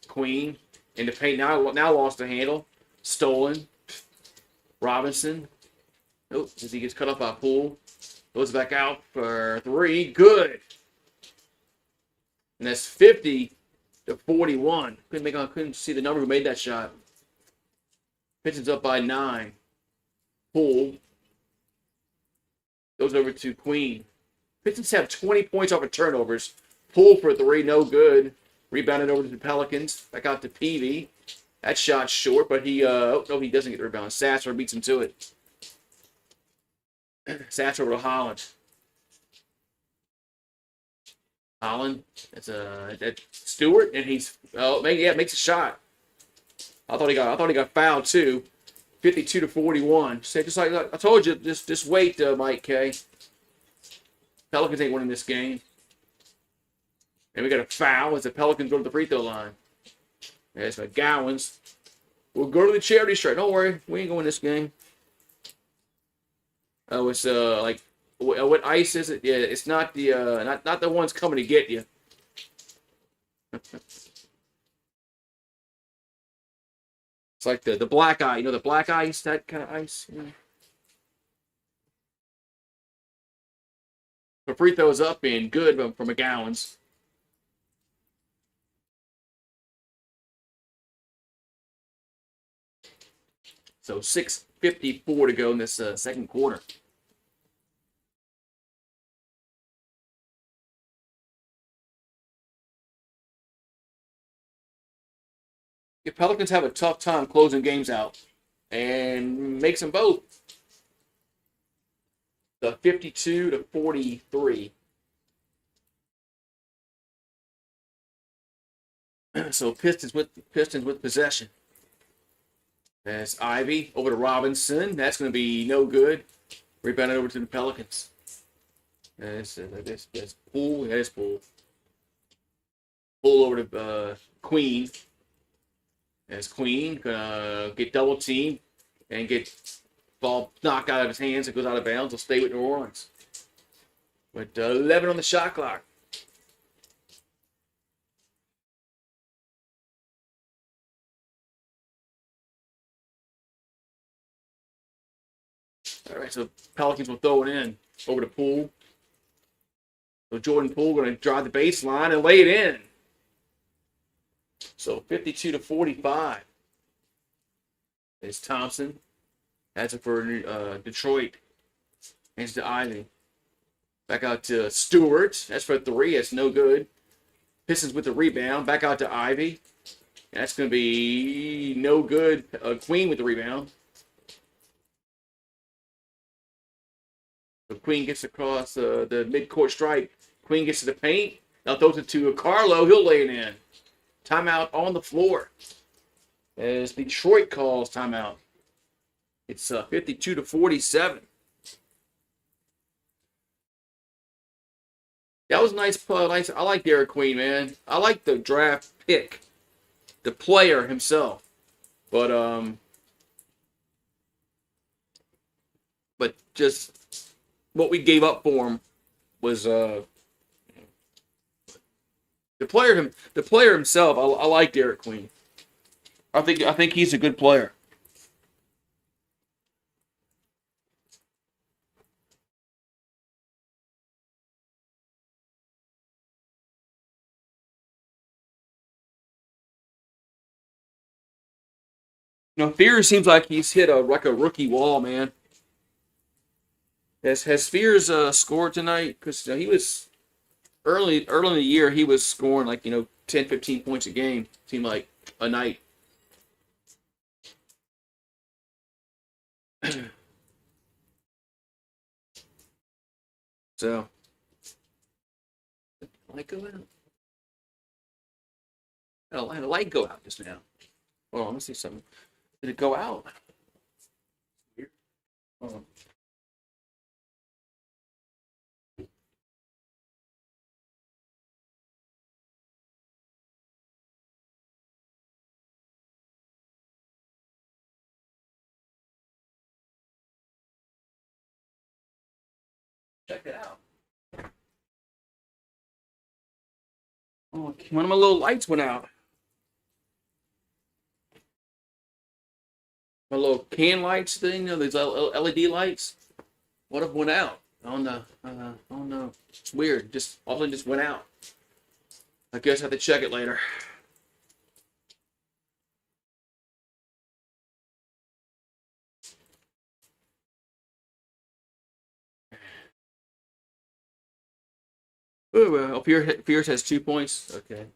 Queen in the paint. Now lost the handle. Stolen. Robinson. Oh, as he gets cut off by Poole. Goes back out for 3. Good. And that's 50-41. Couldn't see the number who made that shot. Pistons up by 9. Poole goes over to Queen. Pistons have 20 points off of turnovers. Poole for 3, no good. Rebounded over to the Pelicans. Back out to Peavy. That shot's short, but he no, he doesn't get the rebound. Sasser beats him to it. Sasser over to Holland. Holland, that's Stewart, and he's makes a shot. I thought he got fouled too. 52-41. So just like I told you, just wait, Mike K. Pelicans ain't winning this game. And we got a foul as the Pelicans go to the free throw line. There's McGowan's. We'll go to the charity stripe. Don't worry, we ain't going this game. Oh, it's like what ice is it? Yeah, it's not the not the ones coming to get you. It's like the black eye, the black ice, that kind of ice. The free throws up and good from McGowan's. So 6:54 to go in this second quarter. The Pelicans have a tough time closing games out and makes them both. The 52-43. So Pistons with possession. That's Ivy over to Robinson. That's going to be no good. Rebounded over to the Pelicans. That's Poole. That is Poole. Poole over to Queen. That's Queen. Gonna get double teamed and get ball knocked out of his hands. It goes out of bounds. He'll stay with New Orleans. With 11 on the shot clock. All right, so Pelicans will throw it in over to Poole. So Jordan Poole going to drive the baseline and lay it in. So 52-45. It's Thompson. That's it for Detroit. Hands to Ivy. Back out to Stewart. That's for 3. That's no good. Pistons with the rebound. Back out to Ivy. That's going to be no good. Queen with the rebound. So Queen gets across the midcourt stripe. Queen gets to the paint. Now throws it to Carlo. He'll lay it in. Timeout on the floor. As Detroit calls timeout. It's 52-47. That was nice. I like Derek Queen, man. I like the draft pick, the player himself. But but just what we gave up for him was the player himself. I like Derek Queen. I think he's a good player. Fears seems like he's hit a rookie wall, man. Has Fears scored tonight? Because he was early in the year. He was scoring like 10, 15 points a game. Seemed like a night. So light go out. I had a light go out just now. Hold on, let me see something. Did it go out? Weird. Hold on. Check it out. Oh, one of my little lights went out. My little can lights thing, these LED lights. What if went out? Oh no. Oh no. It's weird. Just all of a sudden just went out. I guess I have to check it later. Ooh, Pierce has 2 points. Okay.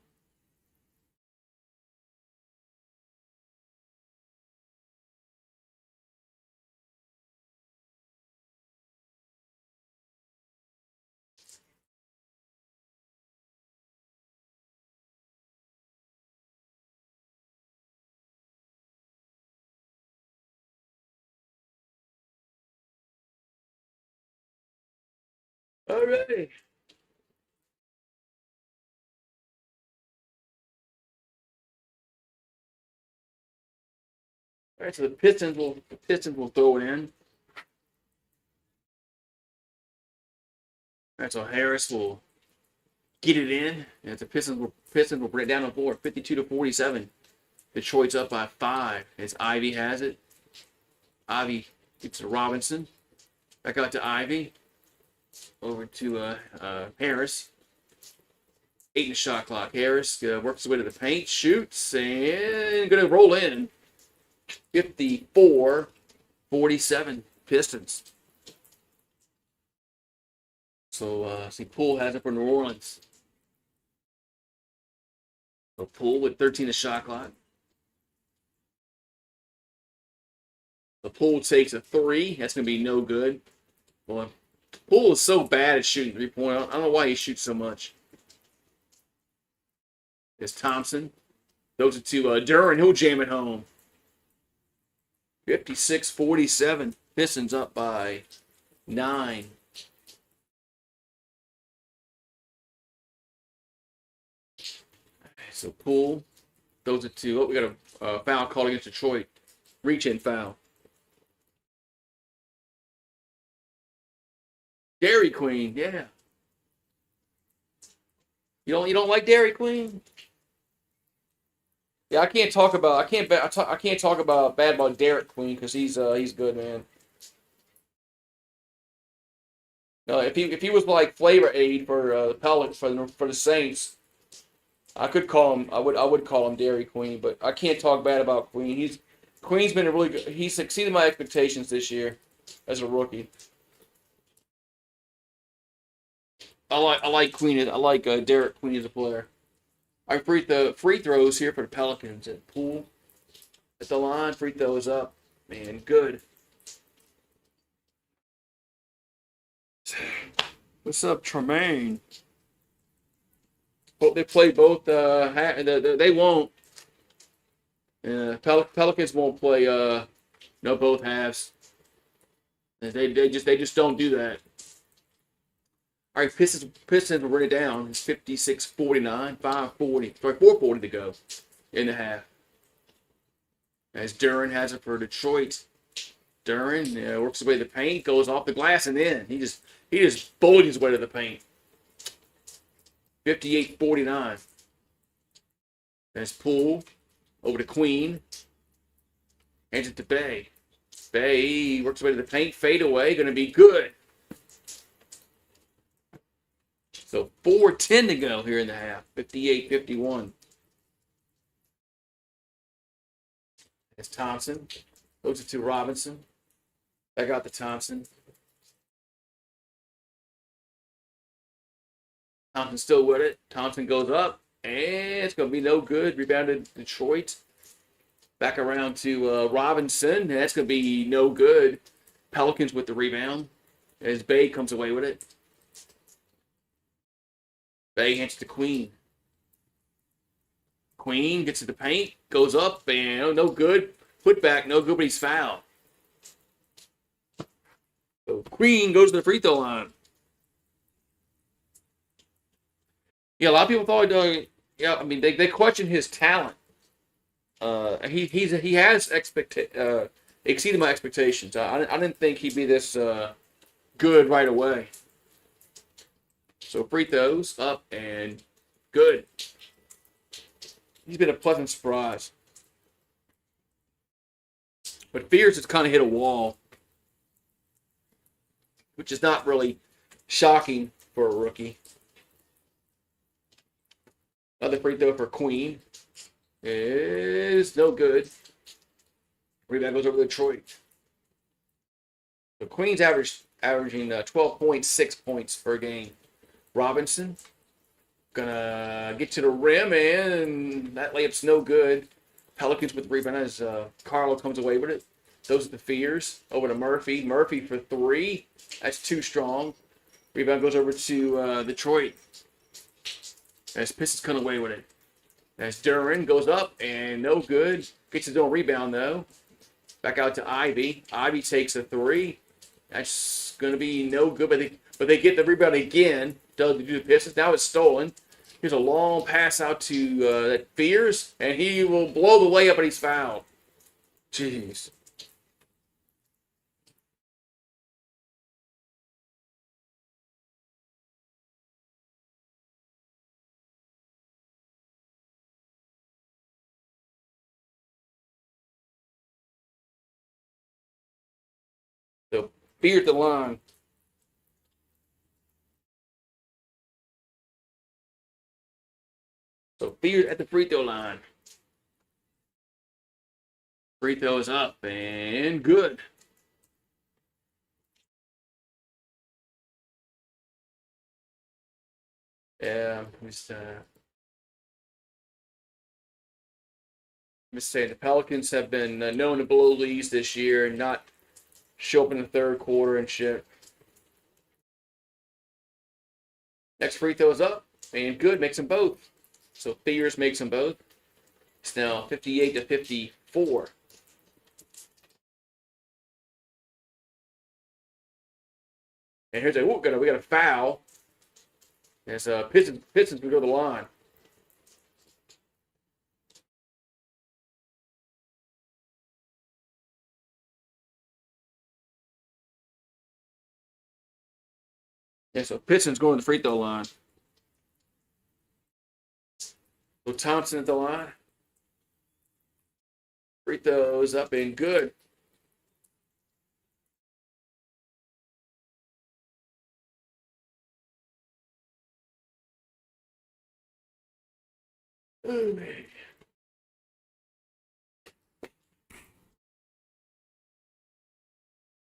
All right. All right. So the Pistons will throw it in. All right. So Harris will get it in. And the Pistons will bring it down the board, 52-47. Detroit's up by 5 as Ivy has it. Ivy gets to Robinson. Back out to Ivy. Over to Harris. 8 in the shot clock. Harris works his way to the paint, shoots, and going to roll in. 54-47 Pistons. So, see, Poole has it for New Orleans. So Poole with 13 in the shot clock. The Poole takes a 3. That's going to be no good. Boy, Poole is so bad at shooting 3-point. I don't know why he shoots so much. It's Thompson. Those are to Duran. He'll jam it home. 56-47. Pistons up by 9. So Poole. Those are to. Oh, we got a foul called against Detroit. Reach-in foul. Dairy Queen, yeah. You don't like Dairy Queen? Yeah, I can't talk about bad about Derek Queen because he's good, man. No, if he was like flavor aid for the Pelicans for the Saints, I would call him Dairy Queen, but I can't talk bad about Queen. Queen's been a really good. He's exceeded my expectations this year as a rookie. I like Queen. I like Derek Queen as a player. I free the free throws here for the Pelicans at Poole at the line. Free throws up, man, good. What's up, Tremaine? They play both. They won't. Pelicans won't play. No, both halves. They just don't do that. All right, Pistons will run it down. It's 56-49, 5:40, sorry, 4:40 to go in the half. As Duran has it for Detroit. Duran works his way to the paint, goes off the glass and in. He just bullied his way to the paint. 58-49. That's Poole over to Queen. Hands it to Bay. Bay works his way to the paint, fade away, going to be good. So 4:10 to go here in the half. 58-51. That's Thompson. Goes it to Robinson. Back out to Thompson. Thompson still with it. Thompson goes up. And it's going to be no good. Rebounded Detroit. Back around to Robinson. And that's going to be no good. Pelicans with the rebound. As Bay comes away with it. Bay hands to Queen. Queen gets to the paint. Goes up. And no good. Put back. No good, but he's fouled. So Queen goes to the free throw line. Yeah, a lot of people thought, I mean, they question his talent. He has exceeded my expectations. I didn't think he'd be this good right away. So free throws up and good. He's been a pleasant surprise. But Fears has kind of hit a wall, which is not really shocking for a rookie. Another free throw for Queen is no good. Rebound goes over to Detroit. So Queen's averaging 12.6 points per game. Robinson gonna get to the rim, and that layup's no good. Pelicans with the rebound as Carlo comes away with it. Those are the Fears. Over to Murphy. Murphy for three. That's too strong. Rebound goes over to Detroit. As Pistons come away with it. As Duran goes up and no good. Gets his own rebound though. Back out to Ivy. Ivy takes a three. That's going to be no good, but they get the rebound again. To do the Pistons. Now it's stolen. Here's a long pass out to that Fears, and he will blow the layup, but he's fouled. Jeez. So Fears at the line. So Fears at the free throw line. Free throw is up and good. Yeah, just say the Pelicans have been known to blow leads this year and not show up in the third quarter and shit. Next free throw is up and good, makes them both. So Fears makes them both. It's now 58-54. And here's we got a foul. As Pistons will go to the line. Yeah, so Pistons going to the free throw line. So Thompson at the line. Free throws up and good. Oh, man.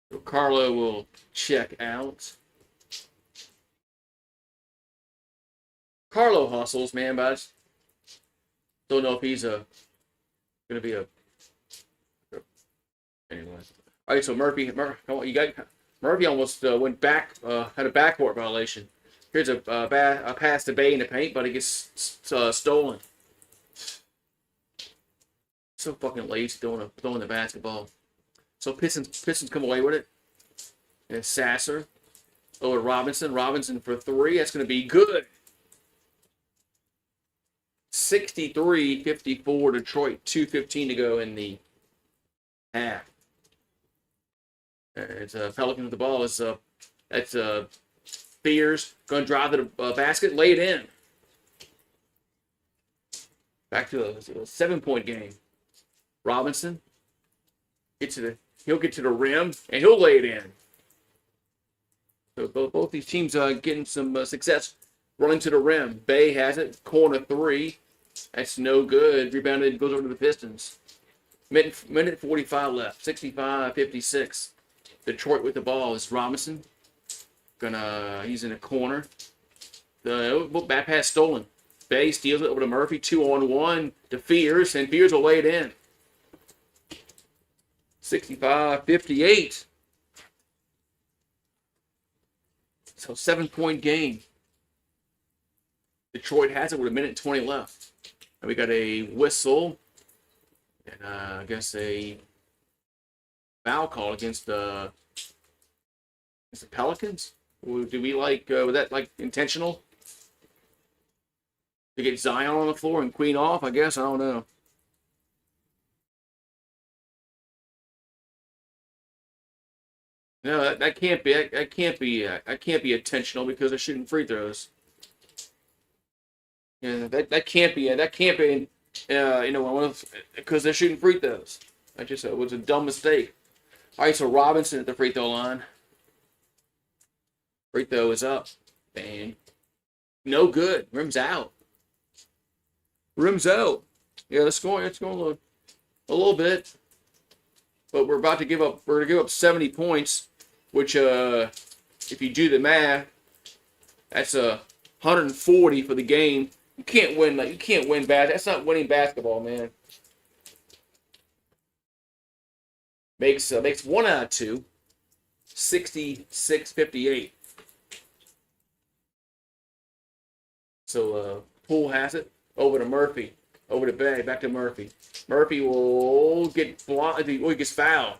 So Carlo will check out. Carlo hustles, man, but I just don't know if he's going to be a. Anyway. All right, so Murphy almost went back, had a backcourt violation. Here's a pass to Bay in the paint, but it gets stolen. So fucking lazy throwing the basketball. So Pistons come away with it. And Sasser over Robinson. Robinson for three. That's going to be good. 63-54 Detroit. 2:15 to go in the half. It's Pelicans with the ball. That's Spears going to drive to the basket, lay it in. Back to a 7-point game. Robinson he'll get to the rim and he'll lay it in. So both these teams are getting some success running to the rim. Bay has it, corner 3. That's no good. Rebounded, goes over to the Pistons. Minute 45 left. 65-56. Detroit with the ball is Robinson. He's in a corner. The bad pass stolen. Bay steals it over to Murphy. 2-on-1 to Fears, and Fears will lay it in. 65-58. So 7-point game. Detroit has it with 1:20 left. And we got a whistle. And I guess a foul call against the Pelicans. Do we was that like intentional? To get Zion on the floor and Queen off, I guess. I don't know. No, that can't be. That can't be intentional because they're shooting free throws. Yeah, that can't be. That can't be. Because they're shooting free throws. That just was a dumb mistake. All right, so Robinson at the free throw line. Free throw is up, and no good. Rim's out. Rim's out. Yeah, it's going a little bit, but we're about to give up. We're going to give up 70 points, which if you do the math, that's 140 for the game. You can't win. You can't win bad. That's not winning basketball, man. Makes 1 out of 2. 66-58. So Poole has it over to Murphy, over to Bay, back to Murphy. Murphy will get blocked. He gets fouled.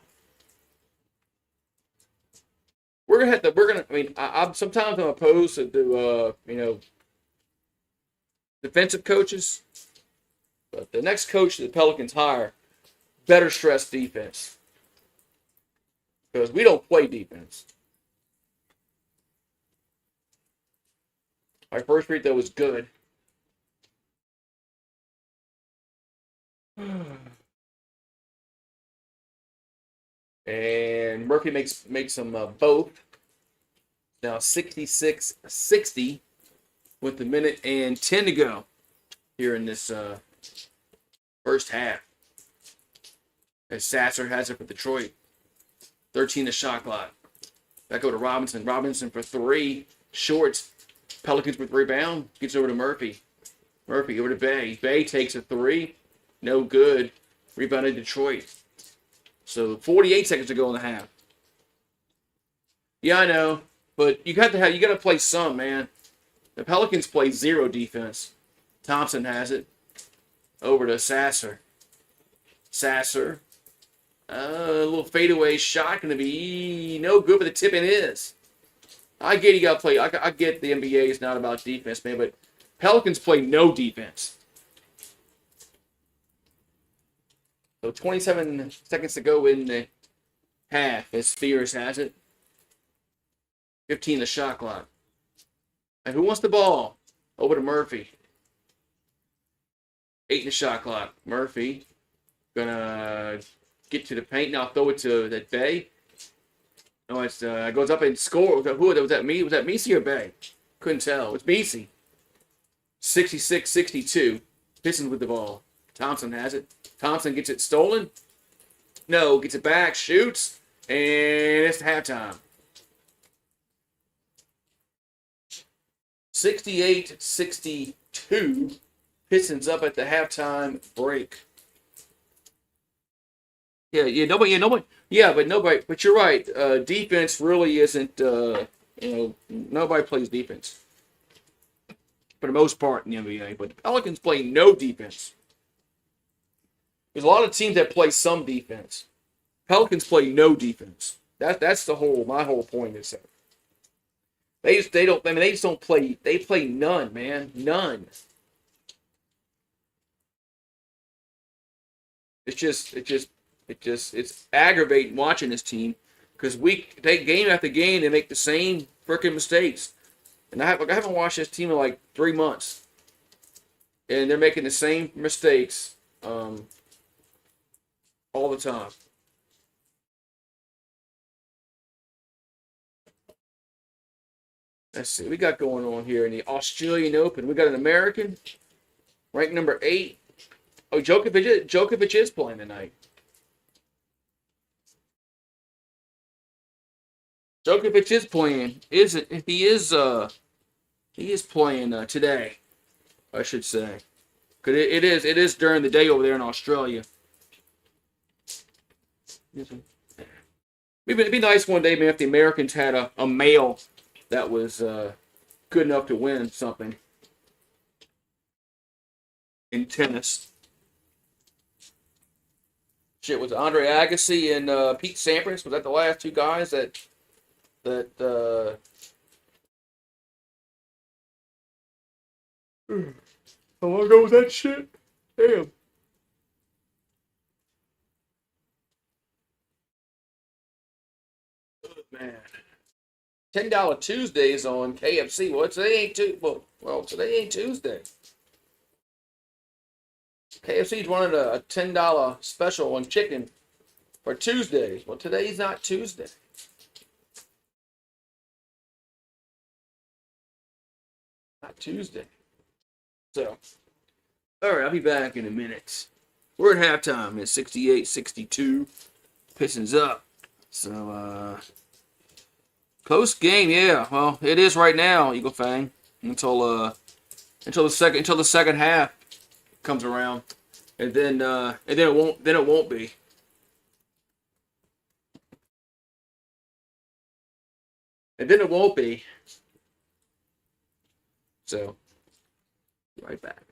We're gonna have to. We're gonna. I mean, I'm sometimes I'm opposed to defensive coaches, but the next coach the Pelicans hire better stress defense because we don't play defense. Our first free throw was good. And Murphy makes them both. Now 66-60 with 1:10 to go here in this first half. As Sasser has it for Detroit. 13 the shot clock. Back over to Robinson. Robinson for 3. Shorts. Pelicans with rebound. Gets over to Murphy. Murphy over to Bay. Bay takes a 3. No good. Rebounded Detroit. So 48 seconds to go in the half. Yeah, I know. But you got to play some, man. The Pelicans play 0 defense. Thompson has it. Over to Sasser. Sasser. A little fadeaway shot going to be no good, but the tip-in is. I get you got to play. I get the NBA is not about defense, man, but Pelicans play no defense. So 27 seconds to go in the half as Spears has it. 15 the shot clock. And who wants the ball? Over to Murphy. 8 in the shot clock. Murphy gonna get to the paint. Now throw it to that Bay. No, it's goes up and score. Was that me? Was that Messi or Bay? Couldn't tell. It's Messi. 66-62. Pistons with the ball. Thompson has it. Thompson gets it stolen. No, gets it back, shoots, and it's halftime. 68-62. Pistons up at the halftime break. Nobody. Yeah, but nobody. But you're right. Defense really isn't. Nobody plays defense for the most part in the NBA. But the Pelicans play no defense. There's a lot of teams that play some defense. Pelicans play no defense. That's my whole point is that they just don't play. They play none, man, none. It's aggravating watching this team because they game after game they make the same freaking mistakes. And I haven't watched this team in like 3 months, and they're making the same mistakes all the time. Let's see, we got going on here in the Australian Open. We got an American ranked number 8. Oh, Djokovic is playing tonight. Djokovic is playing. Isn't he is playing today, I should say. Cause it is during the day over there in Australia. It'd be nice one day, man, if the Americans had a male that was good enough to win something in tennis. Shit, was Andre Agassi and Pete Sampras? Was that the last two guys that how long ago was that shit? Damn. Man. $10 Tuesdays on KFC. Well, today ain't today ain't Tuesday. KFC's running a $10 special on chicken for Tuesdays. Well, today's not Tuesday. Not Tuesday. So, all right, I'll be back in a minute. We're at halftime. It's 68-62. Pistons up. So, close game, yeah. Well, it is right now, Eagle Fang. Until the second half comes around, and then it won't be. And then it won't be. So, right back.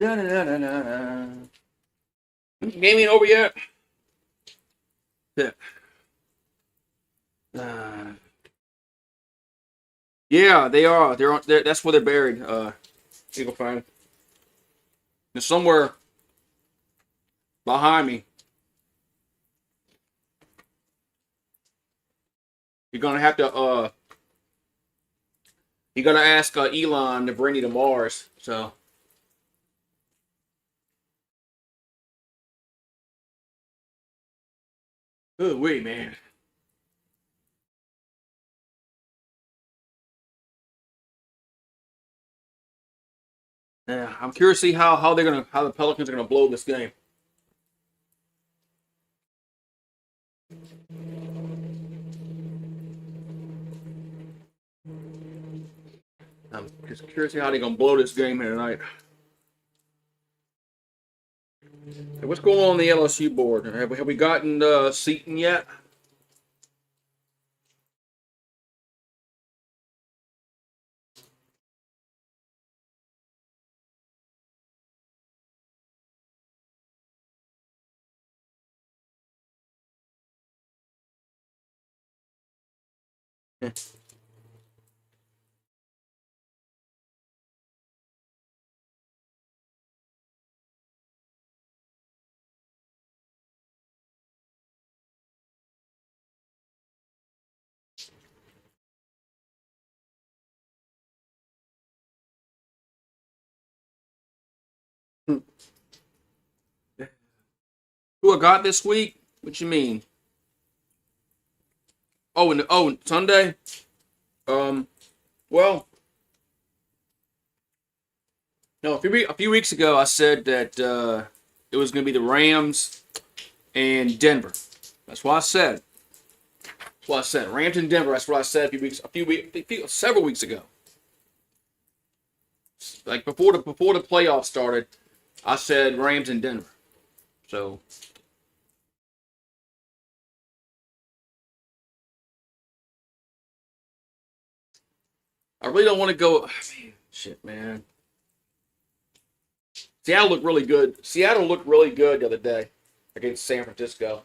Da-da-da-da-da. Game ain't over yet. Yeah. Uh, yeah, they are. That's where they're buried. You can find it. They're somewhere behind me. You're gonna have to. You gotta ask Elon to bring you to Mars. So. Oh wait, man. Yeah, I'm curious to see how the Pelicans are gonna blow this game. I'm just curious to see how they're gonna blow this game here tonight. Hey, what's going on the LSU board? Have we gotten Seton yet? Who I got this week? What you mean? Sunday. Um, well, no, a few weeks ago I said that it was going to be the Rams and Denver. That's what I said. That's what I said. Rams and Denver. That's what I said several weeks ago. Like before the playoffs started, I said Rams and Denver. So I really don't want to go. Man, shit, man. Seattle looked really good. Seattle looked really good the other day against San Francisco.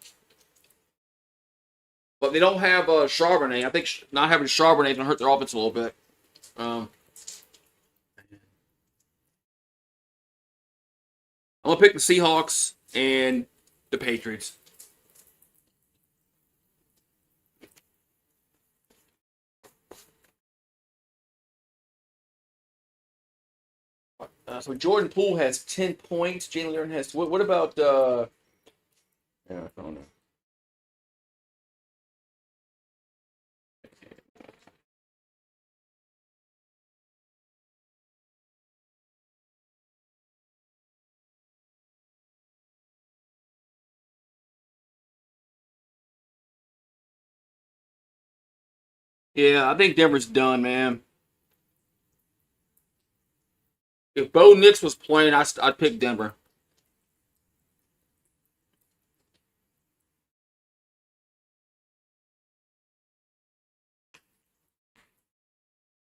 But they don't have Charbonnet. I think not having Charbonnet is going to hurt their offense a little bit. Um, I'm going to pick the Seahawks and the Patriots. So Jordan Poole has 10 points. Jalen Learn has. What about? Yeah, I don't know. Yeah, I think Denver's done, man. If Bo Nix was playing, I'd pick Denver.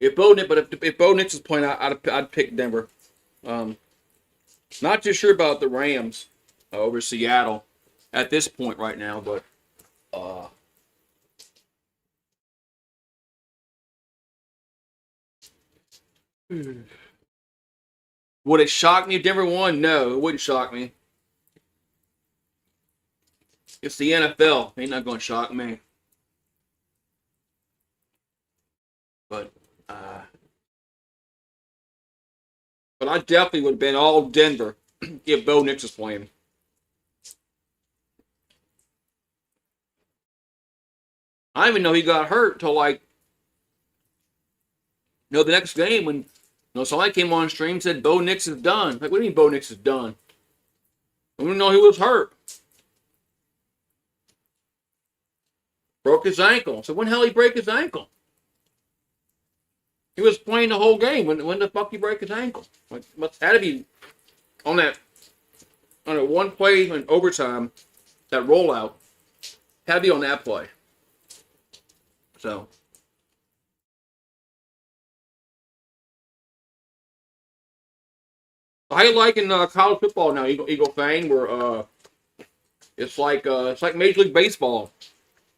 If Bo Nix was playing, I'd pick Denver. Um, Not too sure about the Rams over Seattle at this point right now, but uh, would it shock me if Denver won? No, it wouldn't shock me. It's the NFL. Ain't not going to shock me. But uh, but I definitely would have been all Denver if Bo Nix was playing. I didn't even know he got hurt until the next game when somebody came on stream and said Bo Nix is done. Like, what do you mean Bo Nix is done? I didn't know he was hurt. Broke his ankle. So when the hell he break his ankle? He was playing the whole game. When the fuck he break his ankle? Like, must had to be on a one play in overtime, that rollout. Had to be on that play. So How you liking college football now, Eagle fan? Where it's like Major League Baseball.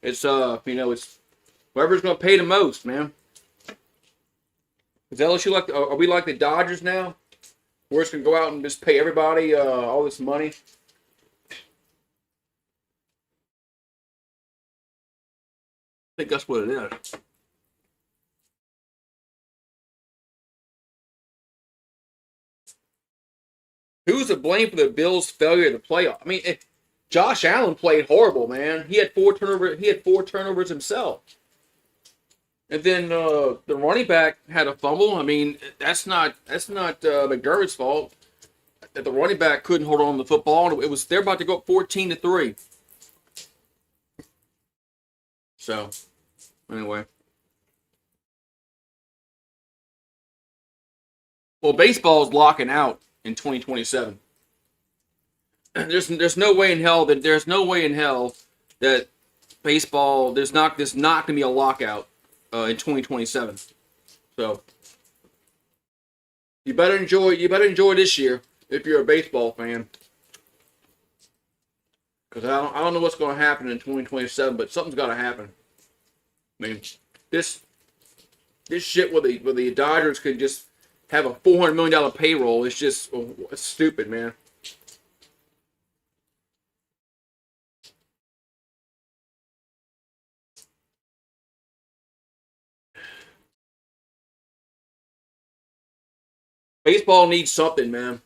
It's it's whoever's gonna pay the most, man. Is LSU like? Are we like the Dodgers now? We're just gonna go out and just pay everybody all this money. I think that's what it is. Who's to blame for the Bills' failure to playoff? I mean, Josh Allen played horrible, man. He had 4 turnovers. He had 4 turnovers himself. And then the running back had a fumble. I mean, that's not McDermott's fault that the running back couldn't hold on to the football. They're about to go up 14-3. So anyway, well, baseball is locking out in 2027. There's no way in hell that baseball there's not gonna be a lockout in 2027. So you better enjoy this year if you're a baseball fan, because I don't know what's going to happen in 2027, but something's got to happen. I mean, this shit where the Dodgers could just have a $400 million payroll is just it's stupid, man. Baseball needs something, man.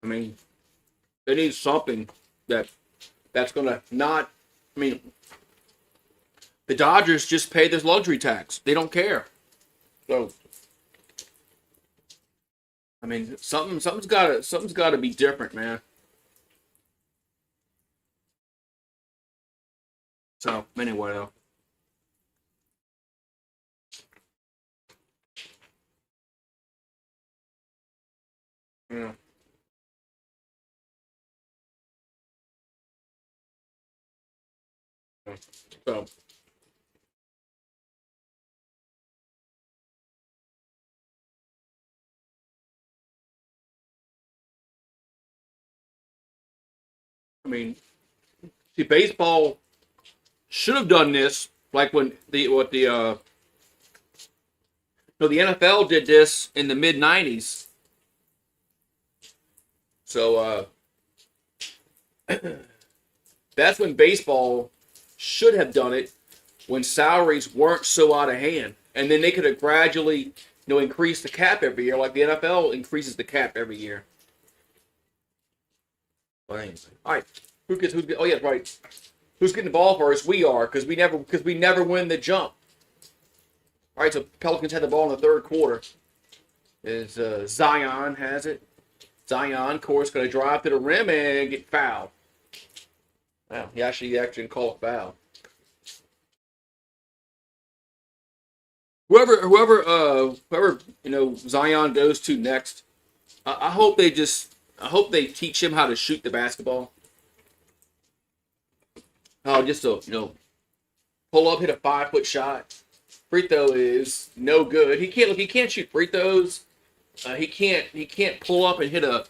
I mean, they need something that's gonna not. I mean, the Dodgers just pay this luxury tax. They don't care. So, I mean, something's gotta be different, man. So anyway, though. Yeah. So I mean, see, baseball should have done this like when the NFL did this in the mid '90s. So that's when baseball should have done it, when salaries weren't so out of hand, and then they could have gradually increased the cap every year, like the NFL increases the cap every year. But anyway, all right, oh yeah, right. Who's getting the ball first? We are, because we never win the jump. All right, so Pelicans had the ball in the third quarter. Zion has it. Zion, of course, going to drive to the rim and get fouled. Wow, he actually didn't call a foul. Whoever Zion goes to next, I hope they teach him how to shoot the basketball. Oh, just to pull up, hit a 5-foot shot. Free throw is no good. He can't shoot free throws. He can't pull up and hit a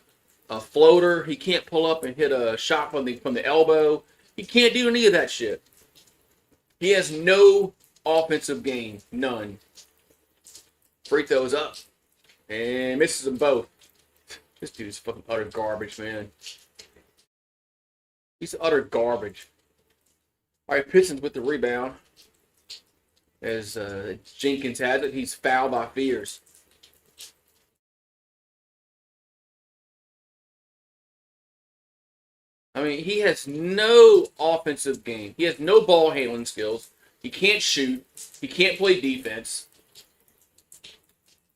floater. He can't pull up and hit a shot from the elbow. He can't do any of that shit. He has no offensive game, none. Free throws up and misses them both. This dude's fucking utter garbage, man. He's utter garbage. All right, Pistons with the rebound. As Jenkins has it, he's fouled by Fears. I mean, he has no offensive game. He has no ball handling skills. He can't shoot. He can't play defense.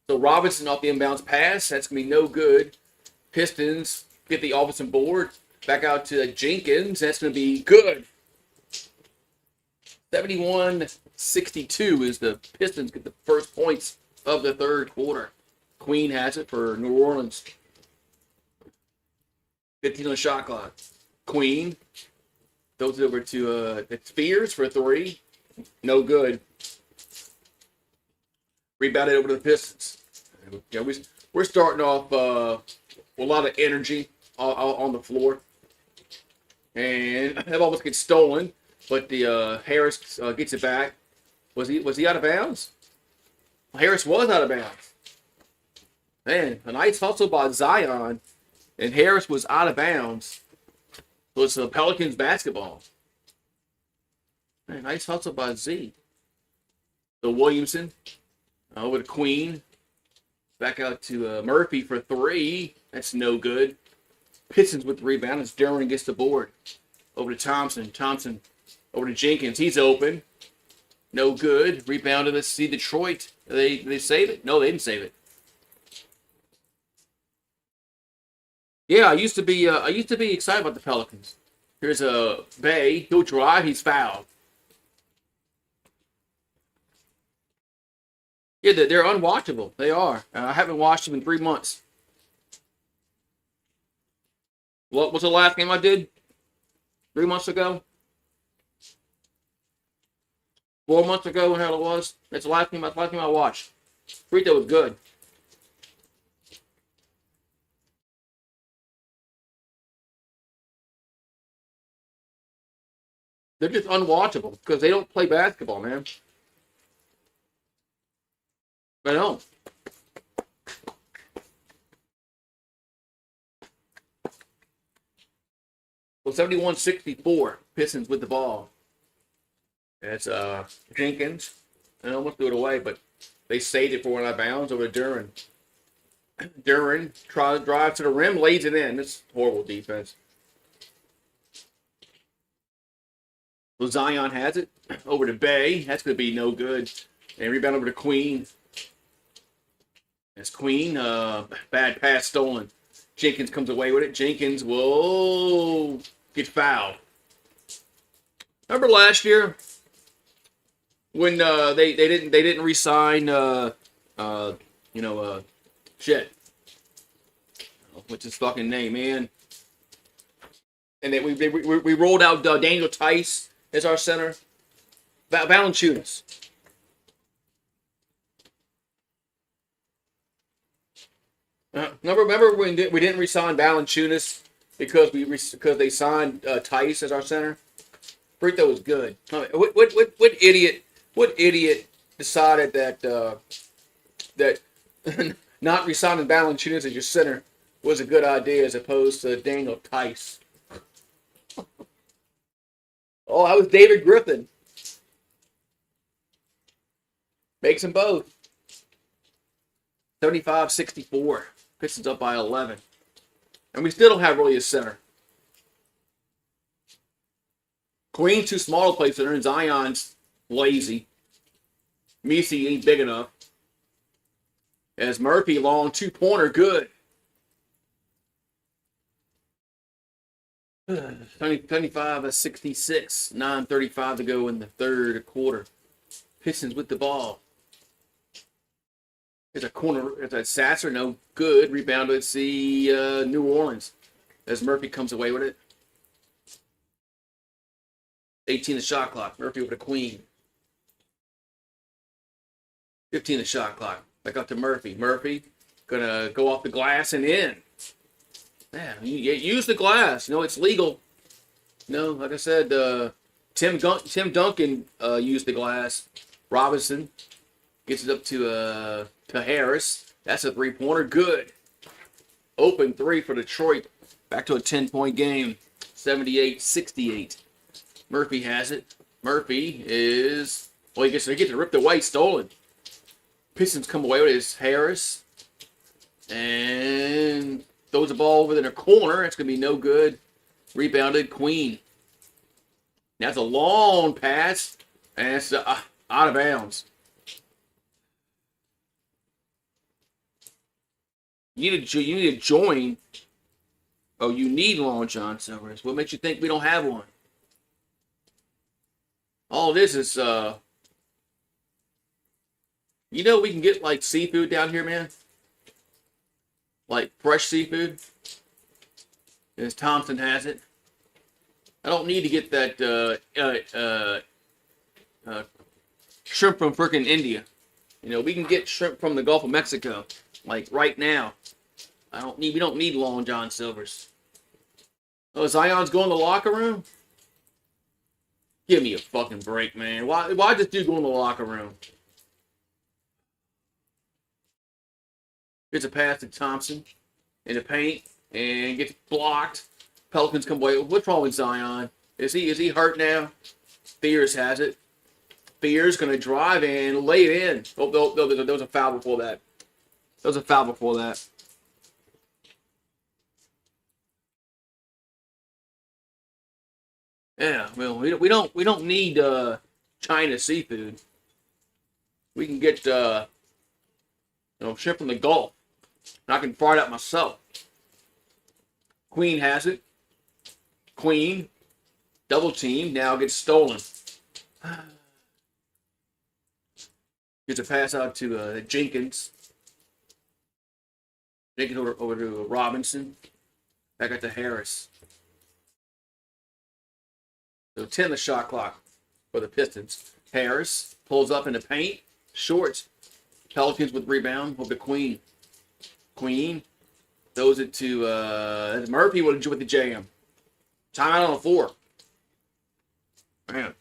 So Robinson off the inbounds pass, that's going to be no good. Pistons get the offensive board. Back out to Jenkins. That's going to be good. 71-62 is the Pistons get the first points of the third quarter. Queen has it for New Orleans. 15 on the shot clock. Queen throws it over to Spears for 3. No good. Rebounded over to the Pistons. Yeah, we're starting off with a lot of energy on the floor. And that almost gets stolen, but the Harris gets it back. Was he out of bounds? Harris was out of bounds. Man, a nice hustle by Zion, and Harris was out of bounds. So it's Pelicans basketball. Man, nice hustle by Z. So Williamson over to Queen. Back out to Murphy for three. That's no good. Pistons with the rebound as Derwin gets the board. Over to Thompson. Thompson over to Jenkins. He's open. No good. Rebounded. Let's see Detroit. They save it? No, they didn't save it. Yeah, I used to be excited about the Pelicans. Here's a Bay. He'll drive. He's fouled. Yeah, they're unwatchable. They are. I haven't watched them in 3 months. What was the last game I did? 3 months ago? 4 months ago, when hell it was? That's the last game I watched. Free throw was good. They're just unwatchable because they don't play basketball, man. They don't. Well, 71-64. Pistons with the ball. That's Jenkins. I almost threw it away, but they saved it for one out of bounds over to Duran. Duran tries to drive to the rim, lays it in. That's horrible defense. Well, Zion has it. Over to Bay. That's going to be no good. And rebound over to Queen. That's Queen. Bad pass stolen. Jenkins comes away with it. Jenkins will get fouled. Remember last year when they didn't re-sign shit. What's his fucking name, man? And then we rolled out Daniel Tice as our center. Valanciunas. Remember when we didn't re-sign Valanciunas because they signed Tice as our center? Free throw was good. What idiot decided that not re-signing Valanciunas as your center was a good idea as opposed to Daniel Tice? Oh, that was David Griffin. Makes them both. 75-64. Pistons up by 11. And we still don't have really a center. Queen's too small to play center, and Zion's lazy. Misi ain't big enough. As Murphy, long two-pointer, good. 25-66. 9:35 to go in the third quarter. Pistons with the ball. There's a corner. There's a Sasser, no good. Rebound. Let's see New Orleans. As Murphy comes away with it. 18 the shot clock. Murphy over to Queen. 15 the shot clock. Back up to Murphy. Murphy gonna go off the glass and in. Yeah, use the glass. You know, it's legal. No, like I said, Tim Duncan used the glass. Robinson gets it up to Harris. That's a three-pointer. Good. Open three for Detroit. Back to a 10-point game. 78-68. Murphy has it. Murphy is... Well, he gets it ripped away, stolen. Pistons come away with his Harris. And throws the ball over in a corner. It's going to be no good. Rebounded Queen. That's a long pass. And it's out of bounds. You need to join. Oh, you need Long John Silver's. What makes you think we don't have one? All this is, you know, we can get like seafood down here, man. Like fresh seafood. As Thompson has it. I don't need to get that shrimp from frickin' India. We can get shrimp from the Gulf of Mexico, like right now. We don't need Long John Silver's. Oh, Zion's going to the locker room? Give me a fucking break, man. Why this dude go in the locker room? Gets a pass to Thompson in the paint and gets blocked. Pelicans come away. What's wrong with Zion? Is he hurt now? Fears has it. Fears gonna drive and lay it in. Oh, no, there was a foul before that. Yeah, well, we don't need China seafood. We can get shrimp from the Gulf. And I can fry it up myself. Queen has it. Queen, double team, now gets stolen. Gets a pass out to Jenkins. Jenkins over to Robinson. Back out to Harris. So 10 the shot clock for the Pistons. Harris pulls up in the paint. Short. Pelicans with rebound over to Queen. Queen throws it to Murphy with the jam. Timeout on the floor. Man.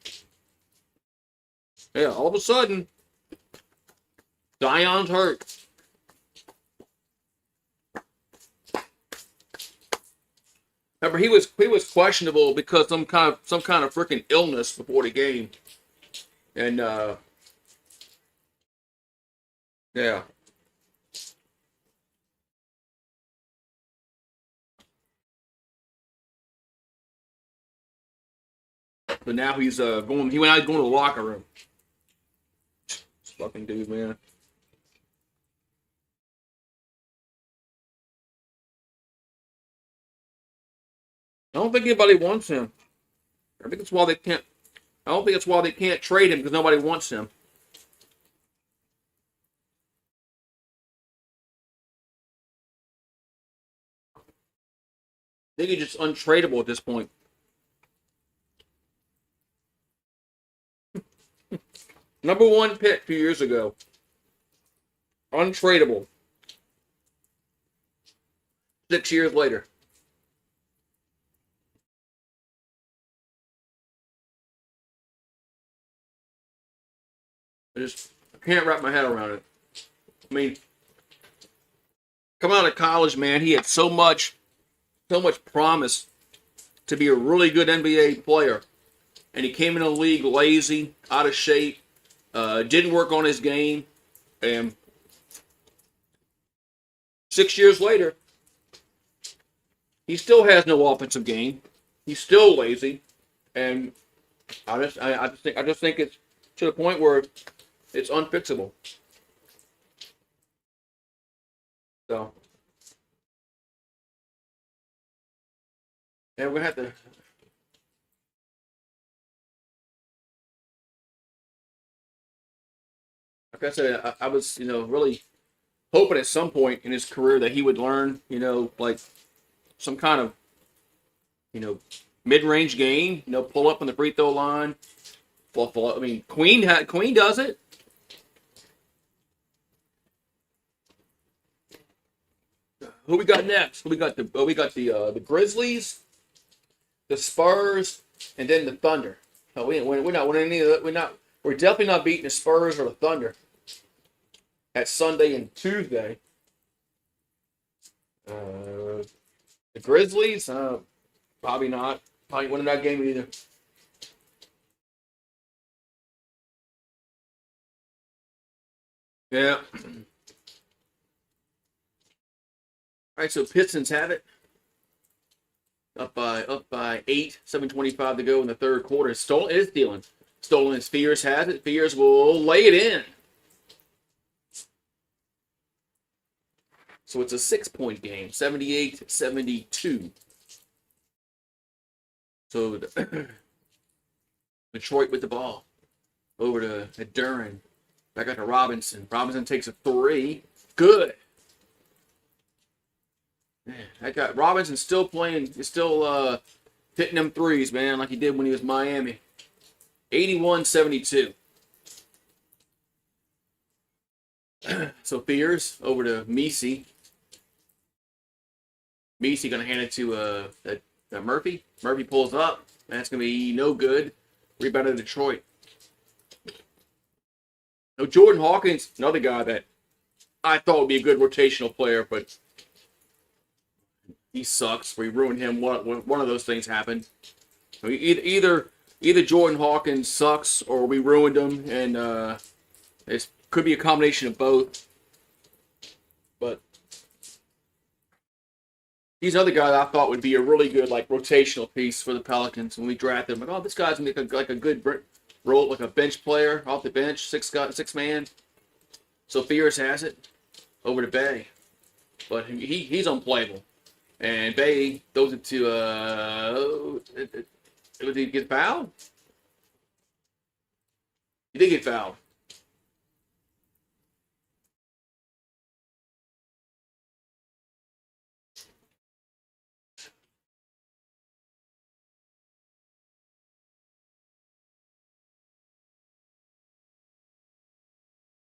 Yeah, all of a sudden, Zion's hurt. Remember, he was questionable because some kind of freaking illness before the game, and yeah. But now he's going. He went out going to the locker room. This fucking dude, man. I don't think anybody wants him. I think it's why they can't. I don't think it's why they can't trade him because nobody wants him. I think he's just untradeable at this point. Number 1 pick 2 years ago. Untradeable. 6 years later. I can't wrap my head around it. I mean, coming out of college, man, he had so much promise to be a really good NBA player. And he came in the league lazy, out of shape, didn't work on his game. And 6 years later, he still has no offensive game. He's still lazy. And I just think it's to the point where it's unfixable. So, and we're gonna have to. Like I said, I was, really hoping at some point in his career that he would learn, like some kind of, mid-range game, pull up on the free throw line. I mean, Queen does it. Who we got next? We got the Grizzlies, the Spurs, and then the Thunder. No, we're not winning any of that. We're definitely not beating the Spurs or the Thunder at Sunday and Tuesday. The Grizzlies, probably not. Probably winning that game either. Yeah. All right, so Pistons have it. Up by 8, 7:25 to go in the third quarter. Stolen is stealing. Stolen as Fears has it. Fears will lay it in. So it's a 6-point game, 78-72. So Detroit with the ball. Over to Duran. Back out to Robinson. Robinson takes a 3. Good. Man, that guy Robinson still playing, still hitting them threes, man, like he did when he was Miami. 81-72. So Fears over to Misi. Misi gonna hand it to Murphy. Murphy pulls up. That's gonna be no good. Rebound to Detroit. No, Jordan Hawkins, another guy that I thought would be a good rotational player, but he sucks. We ruined him. One of those things happened. Either Jordan Hawkins sucks or we ruined him, and it could be a combination of both. But he's another guy that I thought would be a really good rotational piece for the Pelicans when we drafted him. Like, oh, this guy's gonna make a good role, like a bench player off the bench, six man. So Fears has it over to Bay, but he's unplayable. And Bay throws it to did he get fouled? He did get fouled.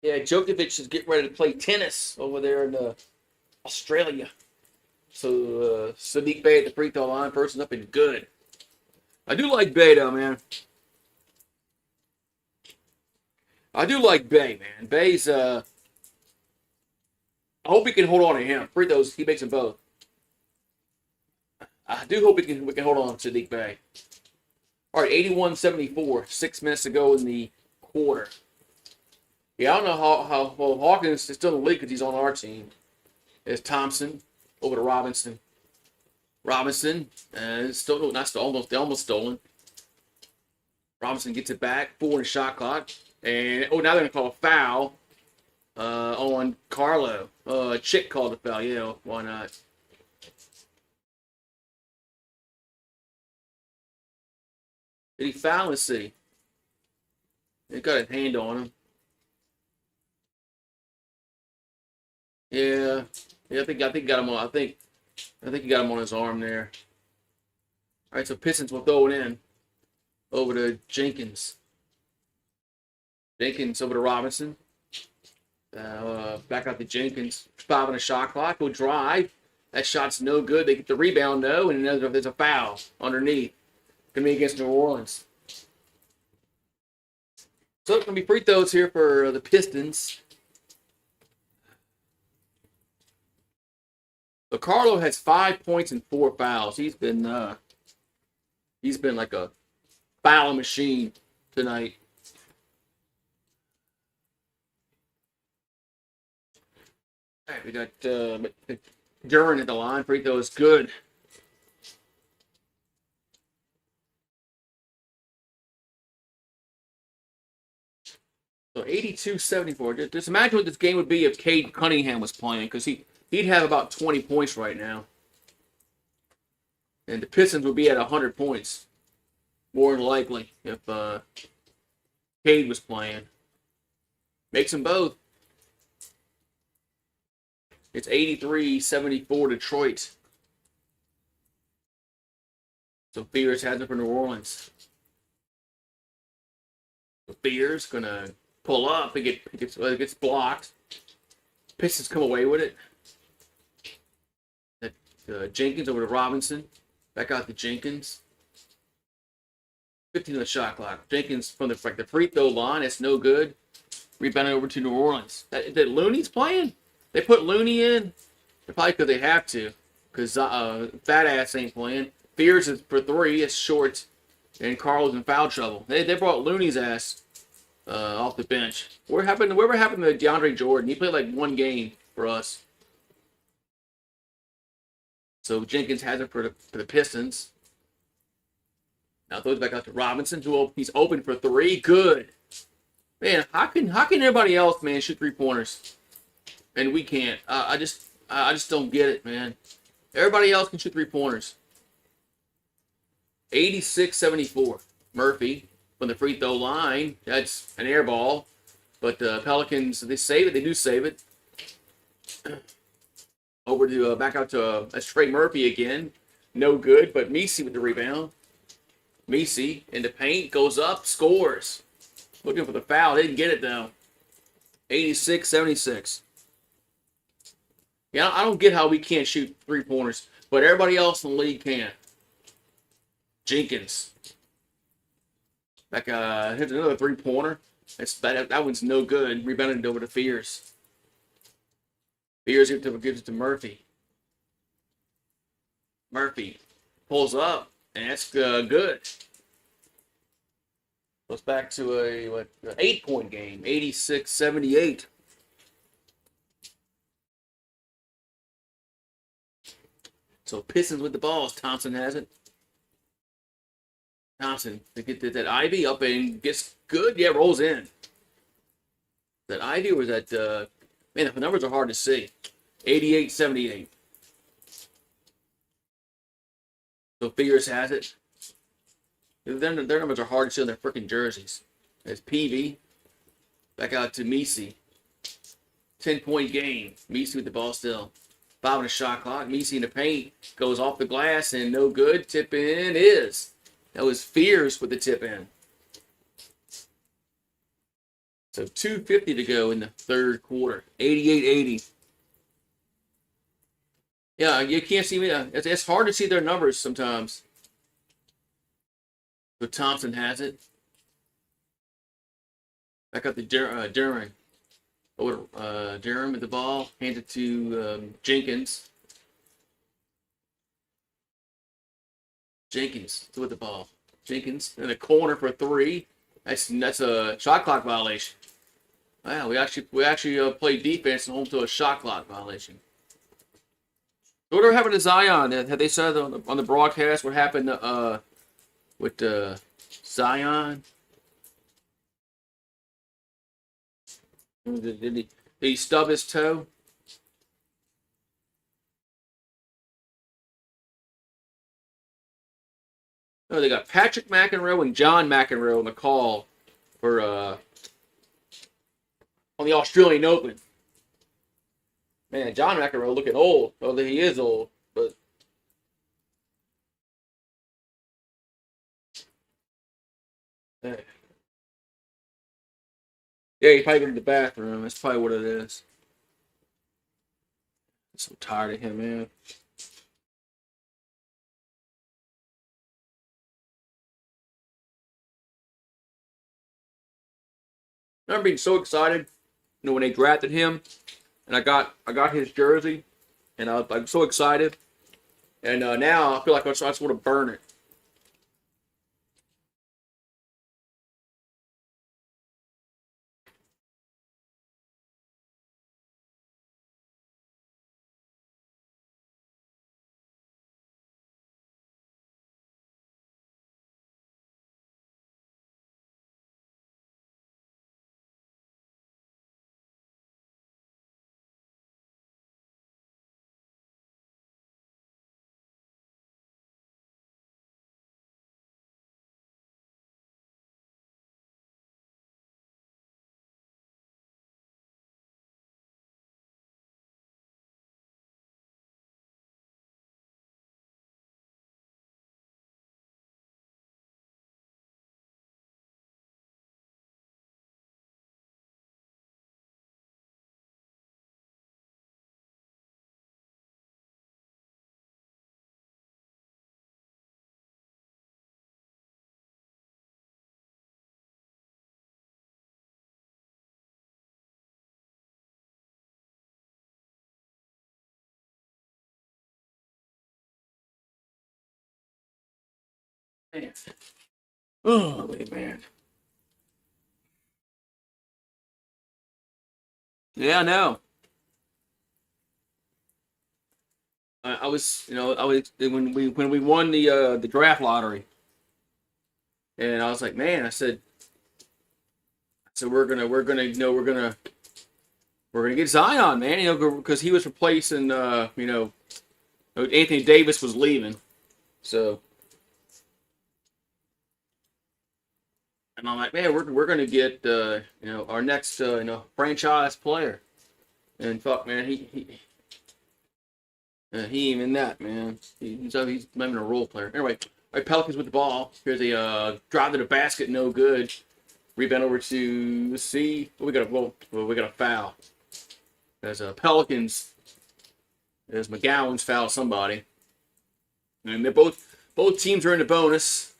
Yeah, Djokovic is getting ready to play tennis over there in Australia. So Sadiq Bey at the free throw line, person up and good. I do like Bey though, man. I do like Bey, man. Bey's I hope we can hold on to him. Free throws, he makes them both. I do hope we can hold on to Sadiq Bey. All right, 81-74. 6 minutes to go in the quarter. Yeah, I don't know how well Hawkins is still in the league because he's on our team. There's Thompson over to Robinson. Robinson, still not still, almost stolen. Robinson gets it back, 4 in the shot clock, and now they're gonna call a foul on Carlo. Chick called a foul. Yeah, why not? Did he foul? Let's see. He got a hand on him. Yeah, I think got him on. I think he got him on his arm there. All right, so Pistons will throw it in over to Jenkins. Jenkins over to Robinson. Back out to Jenkins. 5 on the shot clock. Will drive. That shot's no good. They get the rebound though, and there's a foul underneath. Gonna be against New Orleans. So it's gonna be free throws here for the Pistons. So Carlo has 5 points and 4 fouls. He's been like a foul machine tonight. All right, we got Duran at the line. Free throw is good. So 82-74. Just imagine what this game would be if Cade Cunningham was playing, because he'd have about 20 points right now. And the Pistons would be at 100 points. More than likely, if Cade was playing. Makes them both. It's 83-74 Detroit. So Fears has it for New Orleans. So Fears gonna pull up. It gets blocked. Pistons come away with it. Jenkins over to Robinson. Back out to Jenkins. 15 on the shot clock. Jenkins from the free throw line. That's no good. Rebounded over to New Orleans. That Looney's playing? They put Looney in? Probably because they have to. Because Fat Ass ain't playing. Fears is for 3. It's short. And Carl's in foul trouble. They brought Looney's ass off the bench. Whatever happened to DeAndre Jordan? He played like 1 game for us. So Jenkins has it for the Pistons. Now throws back out to Robinson. He's open for 3. Good. Man, how can everybody else, man, shoot 3-pointers? And we can't. I just don't get it, man. Everybody else can shoot 3-pointers. 86-74. Murphy from the free throw line. That's an air ball. But the Pelicans, they save it. They do save it. Over to back out to Trey Murphy again. No good, but Misi with the rebound. Misi in the paint, goes up, scores. Looking for the foul. They didn't get it though. 86-76. Yeah, I don't get how we can't shoot 3-pointers, but everybody else in the league can. Jenkins. Hit another 3-pointer. That one's no good. Rebounded over to Fears. Fears gives it to Murphy. Murphy pulls up, and that's good. Goes back to an 8-point game, 86-78. So Pistons with the balls. Thompson has it. Thompson, they get that Ivy up and gets good. Yeah, rolls in. That Ivy or was that, man, the numbers are hard to see. 88-78. So Figures has it. Their numbers are hard to see on their freaking jerseys. There's PV. Back out to Misi. 10-point game. Misi with the ball still. 5 on the shot clock. Misi in the paint. Goes off the glass and no good. Tip in is. That was Fears with the tip in. So 2:50 to go in the third quarter. 88-80. Yeah, you can't see me. It's hard to see their numbers sometimes. So Thompson has it. Back up to Duran. Duran with the ball. Hands it to Jenkins. Jenkins with the ball. Jenkins in the corner for 3. That's a shot clock violation. Wow, we actually played defense and home to a shot clock violation. So whatever happened to Zion? Had they said on the broadcast what happened with Zion? Did he stub his toe? Oh, they got Patrick McEnroe and John McEnroe on the call for on the Australian Open. Man, John McEnroe looking old. Well, he is old, but yeah, he probably went to the bathroom. That's probably what it is. I'm so tired of him, man. I remember being so excited, when they drafted him, and I got his jersey, and I'm so excited, and now I feel like I just want to burn it. Man. Oh man. Yeah, I know. I was, when we won the draft lottery, and I was like, man, I said we're gonna get Zion, man, because he was replacing, Anthony Davis was leaving, so, and I'm like, man, we're gonna get, our next, franchise player, and fuck, man, he ain't even that, man. He's not even a role player. Anyway, all right, Pelicans with the ball. Here's a drive to the basket, no good. Rebound over to, let's see. We got a foul. There's a Pelicans. There's McGowan's foul somebody. And they're both teams are in the bonus.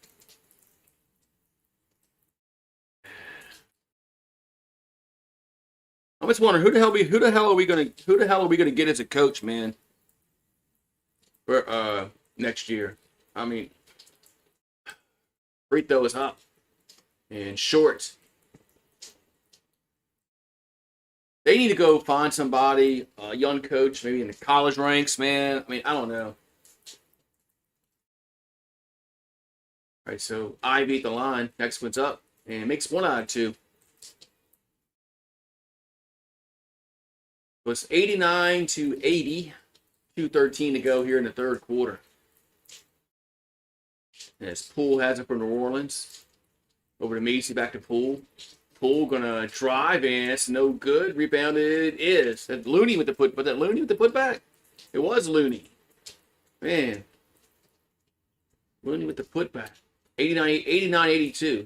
I'm just wondering who the hell are we gonna get as a coach, man, for next year. I mean, free throw is up and short. They need to go find somebody, a young coach, maybe in the college ranks, man. I mean, I don't know. All right, so Ivy at the line. Next one's up and makes 1 out of 2. So it's 89-80. 2:13 to go here in the third quarter. As Poole has it for New Orleans. Over to Macy, back to Poole. Poole gonna drive, and it's no good. Rebounded is. That Looney with the putback? It was Looney. Man. Looney with the putback. 89-82.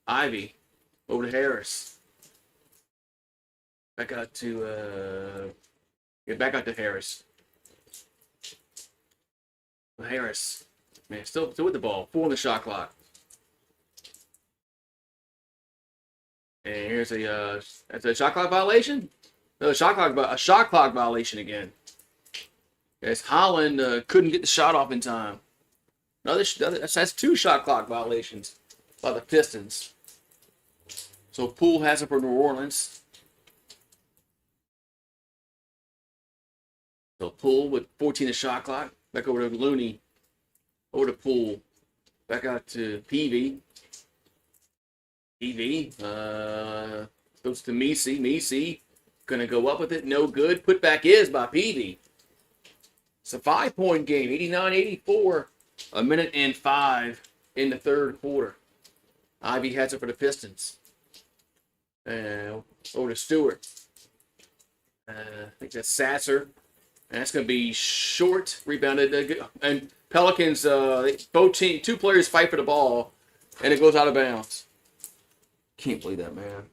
Ivy. Over to Harris. Back out to Harris. Harris. Man, still with the ball. 4 on the shot clock. And here's that's a shot clock violation? No, a shot clock violation again. As Holland couldn't get the shot off in time. That's 2 shot clock violations by the Pistons. So Poole has it for New Orleans. So Poole with 14 the shot clock. Back over to Looney. Over to Poole. Back out to Peavy. Peavy goes to Macy. Macy gonna go up with it. No good. Putback is by Peavy. It's a 5-point game. 89-84. 1:05 in the third quarter. Ivy has it for the Pistons. Over to Stewart. I think that's Sasser. And that's going to be short, rebounded. And Pelicans, two players fight for the ball, and it goes out of bounds. Can't believe that, man.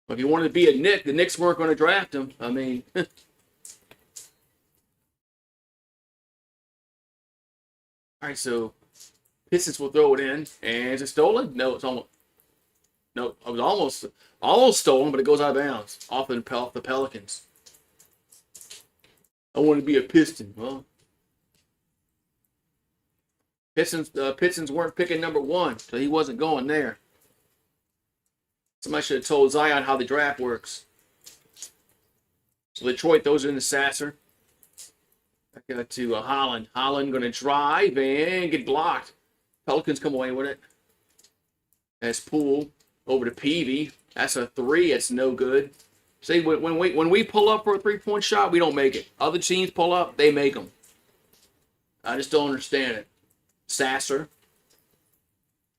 If you wanted to be a Knick, the Knicks weren't going to draft him. I mean, all right, so Pistons will throw it in. And is it stolen? No, it's almost. No, it was almost stolen, but it goes out of bounds off the Pelicans. I want to be a Piston. Well, Pistons weren't picking number 1, so he wasn't going there. Somebody should have told Zion how the draft works. So Detroit throws it into Sasser. Back to Holland. Holland going to drive and get blocked. Pelicans come away with it. As Poole over to Peavy. That's a 3. It's no good. See, when we pull up for a 3-point shot, we don't make it. Other teams pull up, they make them. I just don't understand it. Sasser.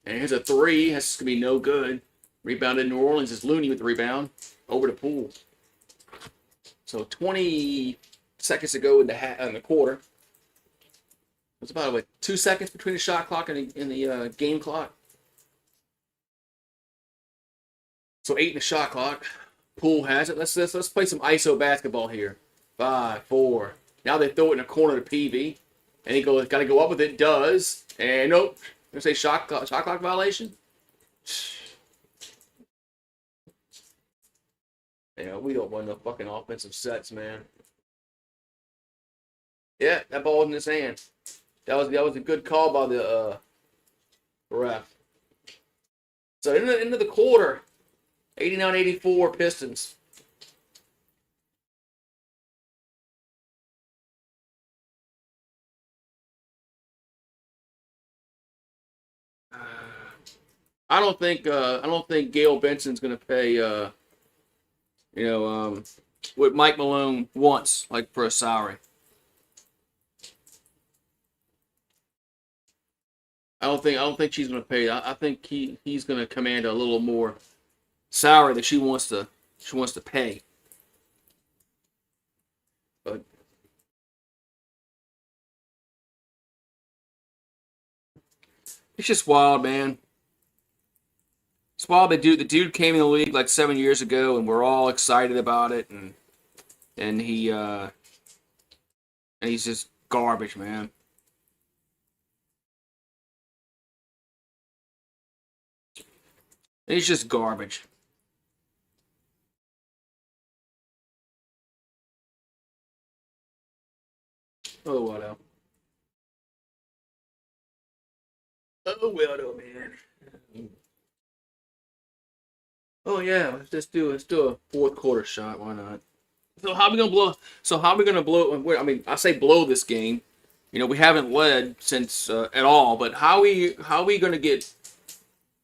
And here's a 3. That's going to be no good. Rebounded New Orleans is Looney with the rebound. Over to Poole. So 20 seconds to go in the quarter. It's about 2 seconds between the shot clock and the game clock. So 8 in the shot clock. Poole has it. Let's play some ISO basketball here. 5, 4. Now they throw it in the corner to PV. And he got to go up with it. Does. And nope. Gonna say shot clock violation. Yeah, we don't want no fucking offensive sets, man. Yeah, that ball was in his hand. That was a good call by the ref. So into the quarter, 89-84 Pistons. I don't think Gail Benson's gonna pay what Mike Malone wants, like for a salary. I don't think she's gonna pay. I think he's gonna command a little more salary that she wants to pay. But It's just wild, man. It's wild. The dude came in the league like 7 years ago, and we're all excited about it, and he's just garbage, man. He's just garbage. Oh, what else? Oh, well, though, man. Oh yeah, let's do a fourth quarter shot. Why not? So how we gonna blow? So how we gonna blow? I mean, I say blow this game. We haven't led since at all. But how we gonna get?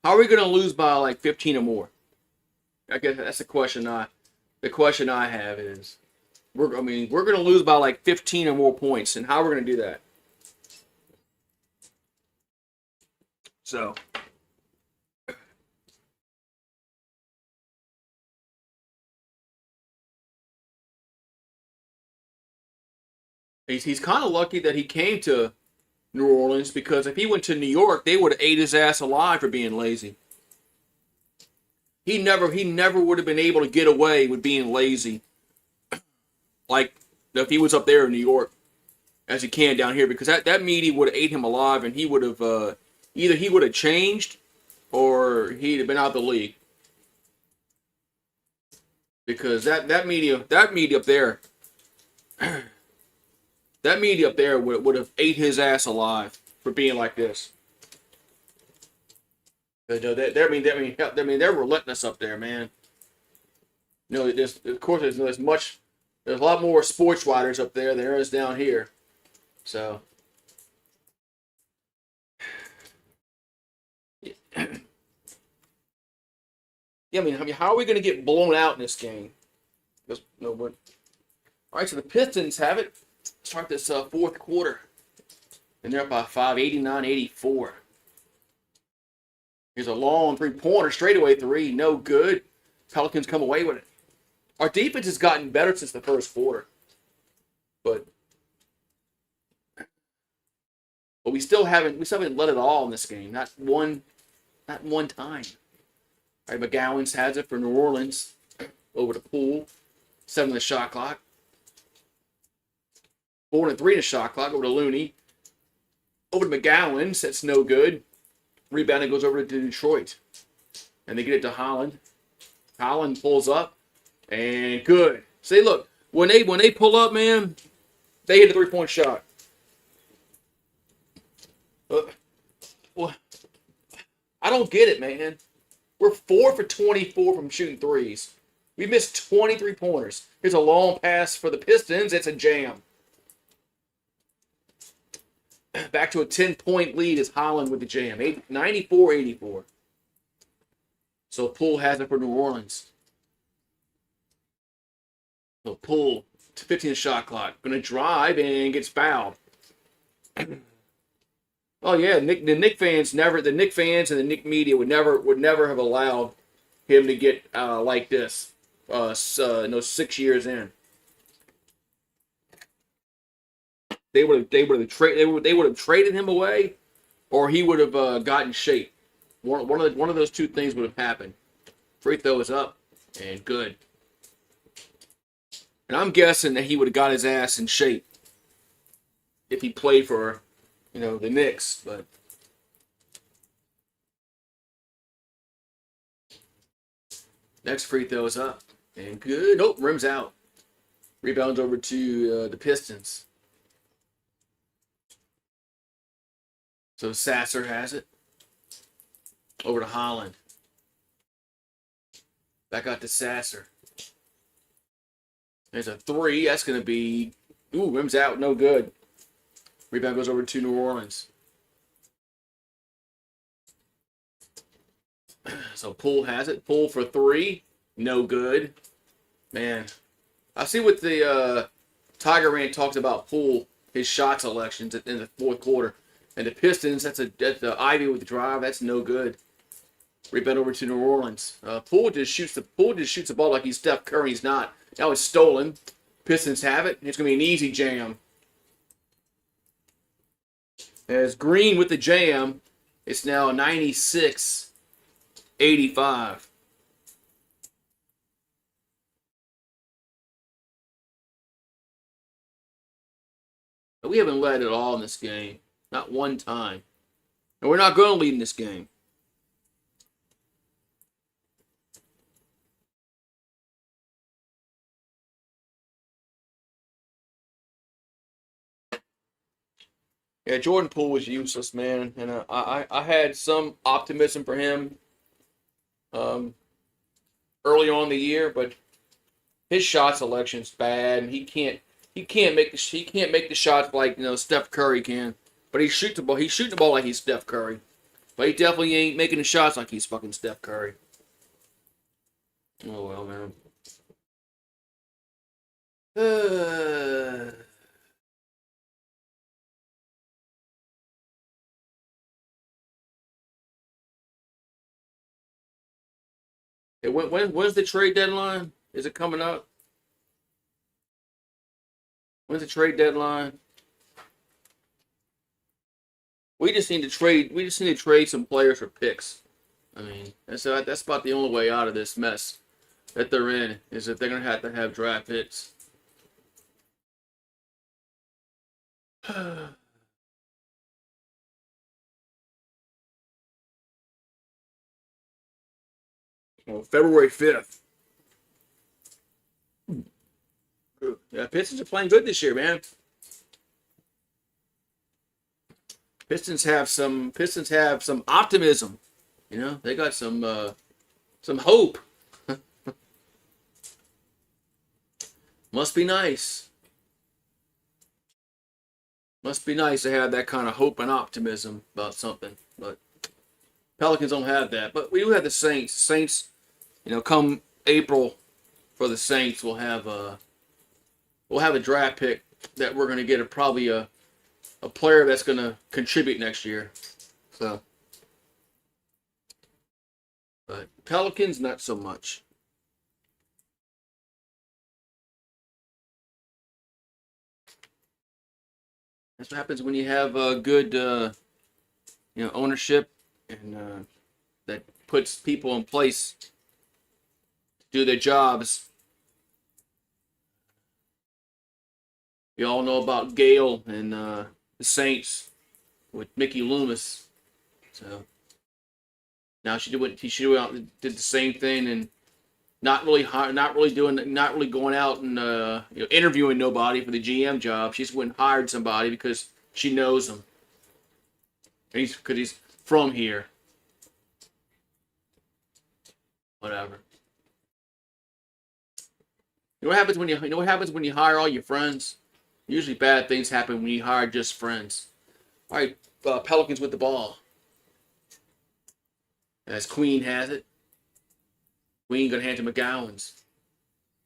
How are we gonna lose by like 15 or more? I guess that's the question I have is we're gonna lose by like 15 or more points, and how we're gonna do that? So he's kind of lucky that he came to New Orleans because if he went to New York, they would have ate his ass alive for being lazy. He never would have been able to get away with being lazy like if he was up there in New York as he can down here because that media would have ate him alive and he would have either he would have changed or he'd have been out of the league because that media up there that media up there would have ate his ass alive for being like this. They're relentless up there, man. Of course there's a lot more sports writers up there than there is down here. So yeah, I mean, how are we going to get blown out in this game? Just, no, but all right. So the Pistons have it. Start this fourth quarter, and they're up by 5, 89-84. Here's a long three-pointer, straightaway three, no good. Pelicans come away with it. Our defense has gotten better since the first quarter, but we still haven't let it all in this game. Not one time. All right, McGowan's has it for New Orleans over to Poole. 7 on the shot clock. 4 and 3 in the shot clock over to Looney. Over to McGowan's. That's no good. Rebounding goes over to Detroit. And they get it to Holland. Holland pulls up. And good. See, look. When they pull up, man, they hit a three-point shot. Well, I don't get it, man. We're 4 for 24 from shooting threes. We missed 23 pointers. Here's a long pass for the Pistons. It's a jam. Back to a 10-point lead is Holland with the jam. 94-84. So Poole has it for New Orleans. So Poole, 15 shot clock. Going to drive and gets fouled. Oh yeah, the Knicks fans and the Knicks media would never have allowed him to get like this. 6 years in. They would have traded him away, or he would have gotten shape. One of those two things would have happened. Free throw is up and good. And I'm guessing that he would have got his ass in shape if he played for, the Knicks. But next free throw is up and good. Nope, rims out. Rebounds over to the Pistons. So Sasser has it. Over to Holland. Back out to Sasser. There's a three. That's going to be... Ooh, rims out. No good. Rebound goes over to New Orleans. So Poole has it. Poole for three. No good. Man. I see what the Tiger Rant talks about Poole, his shot selections in the fourth quarter. And the Pistons, that's the Ivy with the drive. That's no good. Rebound over to New Orleans. Poole just shoots the ball like he's Steph Curry. He's not. Now it's stolen. Pistons have it. It's going to be an easy jam. As Green with the jam. It's now 96-85. We haven't led at all in this game. Not one time. And we're not going to lead in this game. Yeah, Jordan Poole was useless, man. And I had some optimism for him um, early on in the year, but his shot selection's bad. And he can't make the shots like Steph Curry can. But he shoots the ball. He's shooting the ball like he's Steph Curry. But he definitely ain't making the shots like he's fucking Steph Curry. Oh well, man. When's the trade deadline? Is it coming up? When's the trade deadline? We just need to trade. We just need to trade some players for picks. I mean, that's about the only way out of this mess that they're in. Is that they're gonna have to have draft picks. Well, February 5th. Yeah, Pistons are playing good this year, man. Pistons have some optimism. They got some hope. Must be nice. Must be nice to have that kind of hope and optimism about something. But Pelicans don't have that. But we do have the Saints. The Saints, come April for the Saints, we'll have a draft pick that we're going to get probably a player that's going to contribute next year. So, but Pelicans, not so much. That's what happens when you have good, ownership and that puts people in place to do their jobs. We all know about Gale and the Saints with Mickey Loomis. So now she did the same thing and not really going out and interviewing nobody for the GM job. She just went and hired somebody because she knows him. Because he's from here. Whatever. What happens when you hire all your friends? Usually bad things happen when you hire just friends. All right, Pelicans with the ball. As Queen has it. Queen going to hand to McGowan's.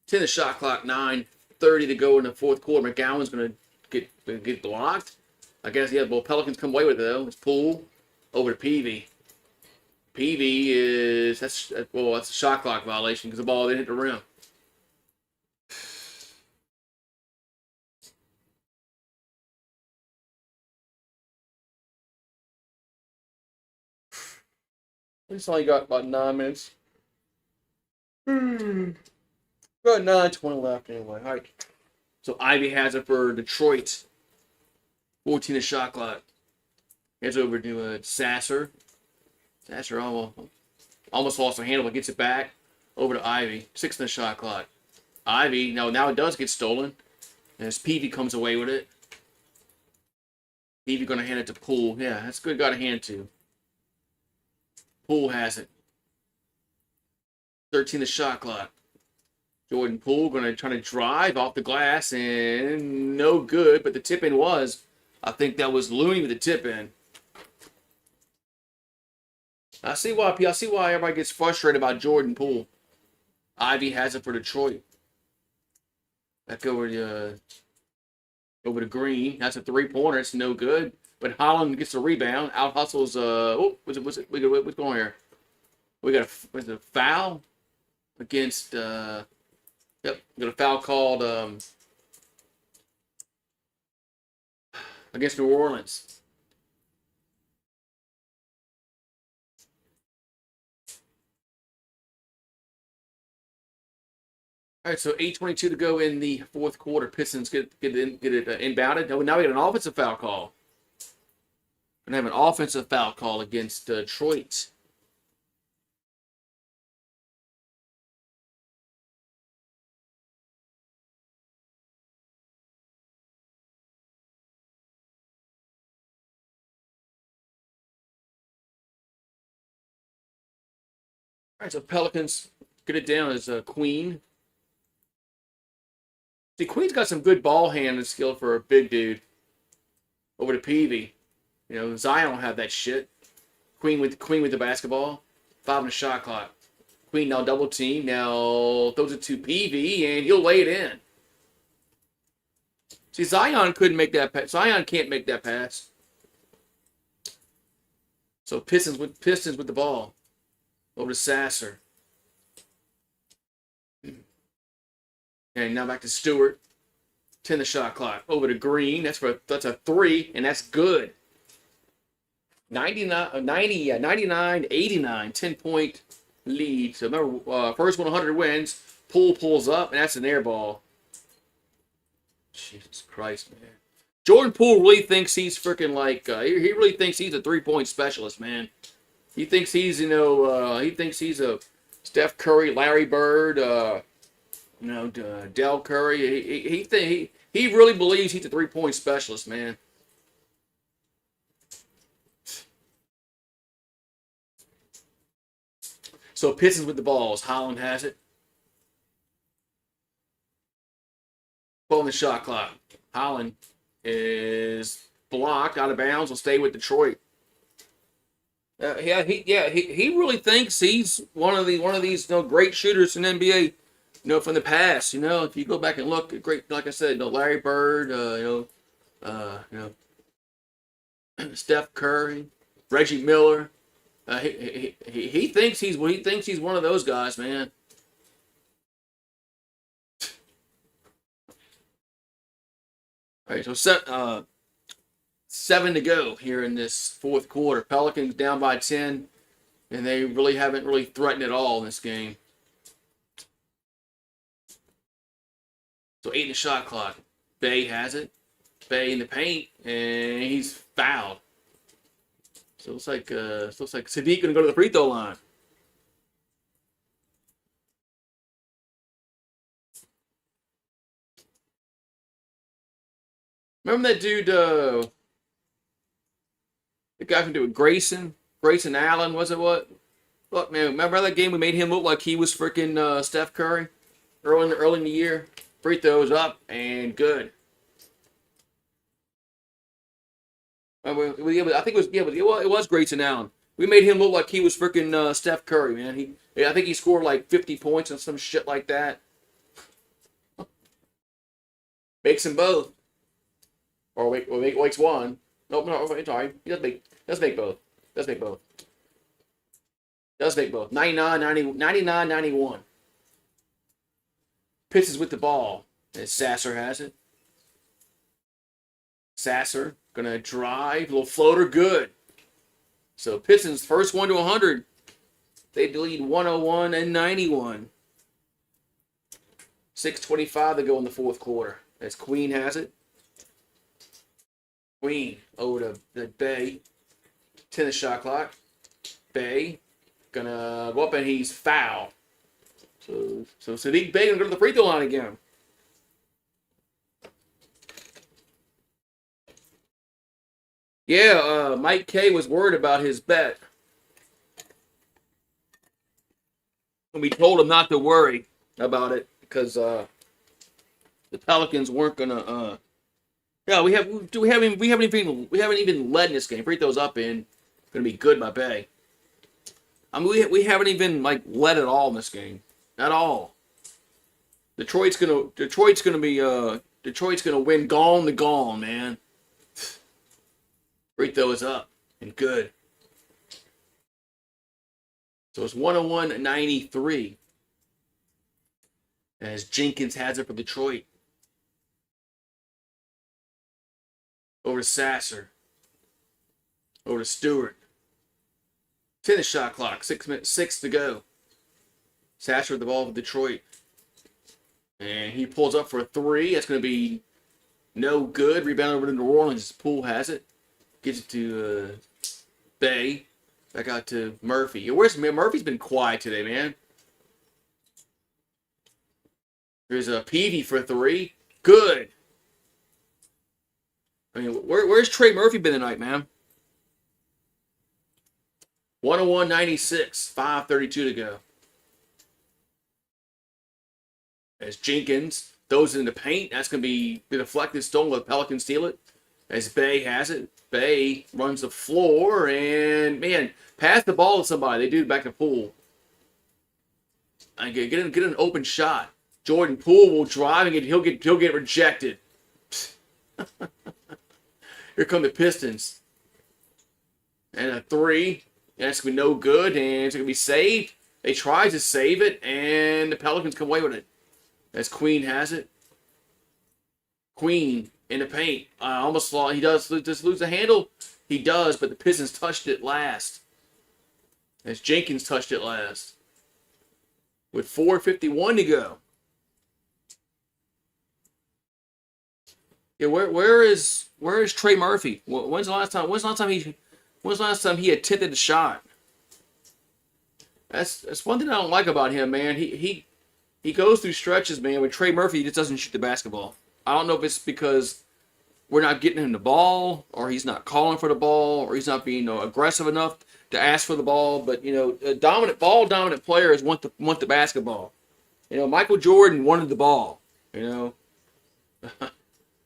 10 the shot clock, 9:30 to go in the fourth quarter. McGowan's going to get blocked. I guess, yeah, well, Pelicans come away with it, though. It's Poole over to Peavy. Peavy that's a shot clock violation because the ball didn't hit the rim. It's only got about 9 minutes. About 9:20 left anyway. All right. So Ivy has it for Detroit. 14 a shot clock. Heads over to Sasser. Sasser almost lost her handle, but gets it back. Over to Ivy. 6 in the shot clock. Ivy, now it does get stolen. As Peavy comes away with it. Peavy going to hand it to Poole. Yeah, that's good. Got a hand to. Poole has it. 13 the shot clock. Jordan Poole going to try to drive off the glass and no good, but the tip in was. I think that was Looney with the tip in. I see why everybody gets frustrated about Jordan Poole. Ivy has it for Detroit. Back over to Green. That's a 3-pointer. It's no good. But Holland gets the rebound. Out hustles. What's going on here? We got a foul against. Yep, we got a foul called against New Orleans. All right, so 8:22 to go in the fourth quarter. Pistons get it inbounded. Now we got an offensive foul call. Gonna have an offensive foul call against Detroit. All right, so Pelicans get it down as Queen. See, Queen's got some good ball handling skill for a big dude. Over to Peavy. You know, Zion don't have that shit. Queen with the basketball. 5 on the shot clock. Queen now double team. Now throws it to Peavy, and he'll lay it in. See, Zion couldn't make that pass. Zion can't make that pass. So Pistons with the ball. Over to Sasser. And now back to Stewart. 10 the shot clock. Over to Green. That's a 3, and that's good. 99, 89, 10-point lead. So remember, first 100 wins. Poole pulls up, and that's an air ball. Jesus Christ, man. Jordan Poole really thinks he's freaking like, he really thinks he's a 3-point specialist, man. He thinks he's, he thinks he's a Steph Curry, Larry Bird, Del Curry. He really believes he's a 3-point specialist, man. So Pistons with the balls. Holland has it. Ball on the shot clock. Holland is blocked out of bounds. Will stay with Detroit. He really thinks he's one of these great shooters in the NBA. From the past. If you go back and look, great, like I said, Larry Bird, Steph Curry, Reggie Miller. He thinks he's one of those guys, man. All right, so 7 to go here in this fourth quarter. Pelicans down by 10, and they really haven't threatened at all in this game. So 8 in the shot clock. Bay has it. Bay in the paint, and he's fouled. So it looks like Sadiq gonna go to the free throw line. Remember that dude, the guy from doing Grayson Allen, was it what? Look, man, remember that game we made him look like he was freaking Steph Curry early in the year? Free throws up and good. I think it was Grayson Allen. We made him look like he was freaking Steph Curry, man. I think he scored like 50 points and some shit like that. Makes them both. Or makes one. No, sorry. He does make both. Does make both. 99, 91. Pistons with the ball. And Sasser has it. Sasser gonna drive. Little floater, good. So Pistons first 1 to 100. They lead 101 and 91. 6:25 to go in the fourth quarter. As Queen has it. Queen over to the Bay. 10 the shot clock. Bay gonna go up and he's fouled. So Sadiq Bay gonna go to the free throw line again. Yeah, Mike K was worried about his bet. And we told him not to worry about it because the Pelicans weren't gonna. Yeah, we haven't even led in this game. Free throws up in, gonna be good by Bay. I mean, we haven't even led at all in this game, at all. Detroit's gonna win gone to gone, man. Free throw is up and good. So it's 101-93 as Jenkins has it for Detroit. Over to Sasser. Over to Stewart. 10 the shot clock. 6 to go. Sasser with the ball for Detroit. And he pulls up for a three. That's going to be no good. Rebound over to New Orleans. Poole has it. Gives it to Bay. Back out to Murphy. Yeah, where's Murphy's been quiet today, man. There's a Peavy for a three. Good. I mean, where's Trey Murphy been tonight, man? 101-96. 5:32 to go. As Jenkins throws it in the paint. That's going to be deflected, stolen. The Pelicans steal it. As Bay has it. Bay runs the floor. And, man, pass the ball to somebody. They do it back to Poole. And get an open shot. Jordan Poole will drive and he'll get rejected. Here come the Pistons. And a three. That's going to be no good. And it's going to be saved. They try to save it. And the Pelicans come away with it. As Queen has it. Queen in the paint. Almost lost. He does just lose the handle. He does, but the Pistons touched it last. As Jenkins touched it last. With 4:51 to go. Yeah, where is Trey Murphy? When's the last time he attempted the shot? That's one thing I don't like about him, man. He goes through stretches, man. With Trey Murphy, he just doesn't shoot the basketball. I don't know if it's because we're not getting him the ball, or he's not calling for the ball, or he's not being aggressive enough to ask for the ball. But a dominant players want the basketball. Michael Jordan wanted the ball.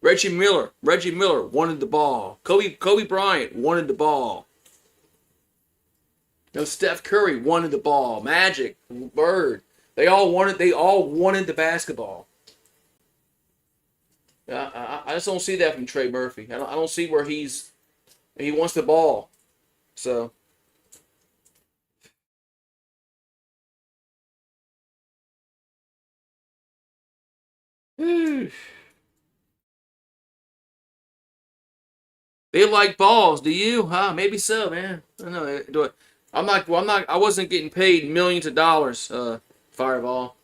Reggie Miller wanted the ball. Kobe Bryant wanted the ball. Steph Curry wanted the ball. Magic, Bird. They all wanted the basketball. I just don't see that from Trey Murphy. I don't see where he wants the ball. So they like balls. Do you? Huh? Maybe so, man. I don't know. Do it. I wasn't getting paid millions of dollars. Fireball.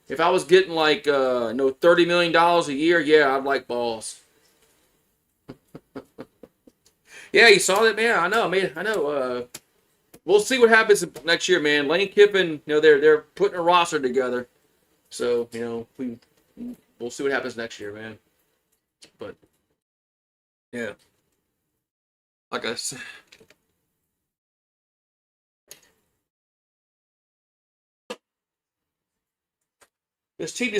If I was getting like $30 million a year, yeah, I'd like balls. Yeah, you saw that, man. I know, man. I know. We'll see what happens next year, man. Lane Kiffin, they're putting a roster together, so we'll see what happens next year, man. But yeah, like I said. This team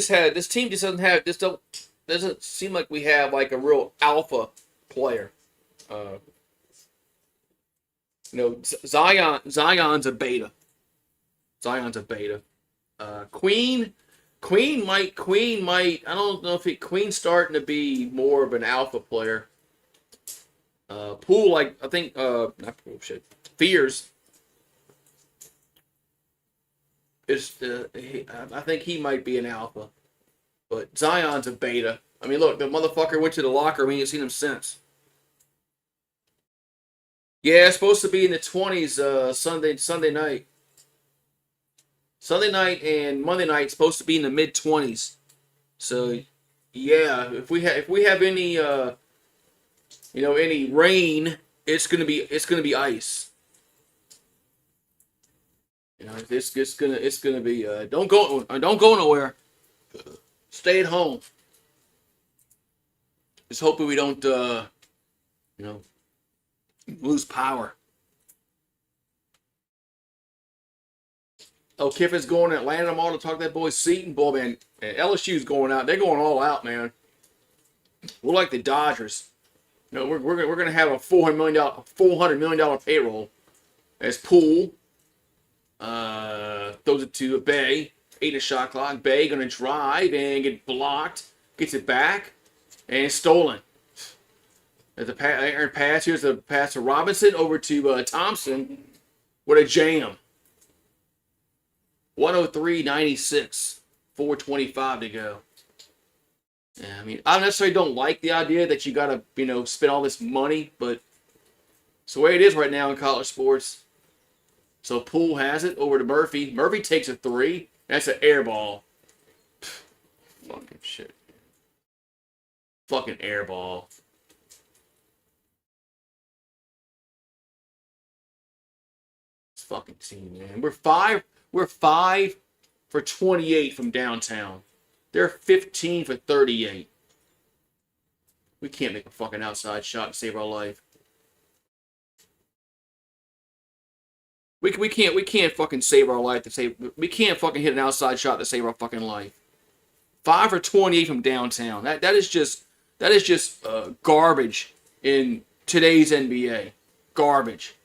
doesn't seem like we have like a real alpha player. Zion's a beta. Queen might. I don't know if Queen's starting to be more of an alpha player. Poole, I think, not Poole, shit. Fears. I think he might be an alpha, but Zion's a beta. I mean, look, the motherfucker went to the locker room. We ain't seen him since. Yeah, it's supposed to be in the 20s. Sunday night. Sunday night and Monday night it's supposed to be in the mid 20s. So, yeah, if we have any any rain, it's gonna be ice. It's gonna be. Don't go nowhere. Stay at home. Just hoping we don't lose power. Oh, Kiffin's going to Atlanta tomorrow to talk to that boy Seton. Boy, man, and LSU's going out. They're going all out, man. We're like the Dodgers. We're gonna have a $400 million payroll. As Poole. Throws it to Bay. 8 a shot clock. Bay gonna drive and get blocked. Gets it back and it's stolen. There's a pass. Here's the pass to Robinson over to Thompson with a jam. 103-96. 4:25 to go. Yeah, I mean, I necessarily don't like the idea that you gotta spend all this money, but it's the way it is right now in college sports. So Poole has it over to Murphy. Murphy takes a three. That's an air ball. Fucking shit. Fucking airball. This fucking team, man. We're 5 for 28 from downtown. They're 15 for 38. We can't make a fucking outside shot and save our life. We can't fucking save our life to save. We can't fucking hit an outside shot to save our fucking life. 5 for 28 from downtown. That is just garbage in today's NBA. Garbage.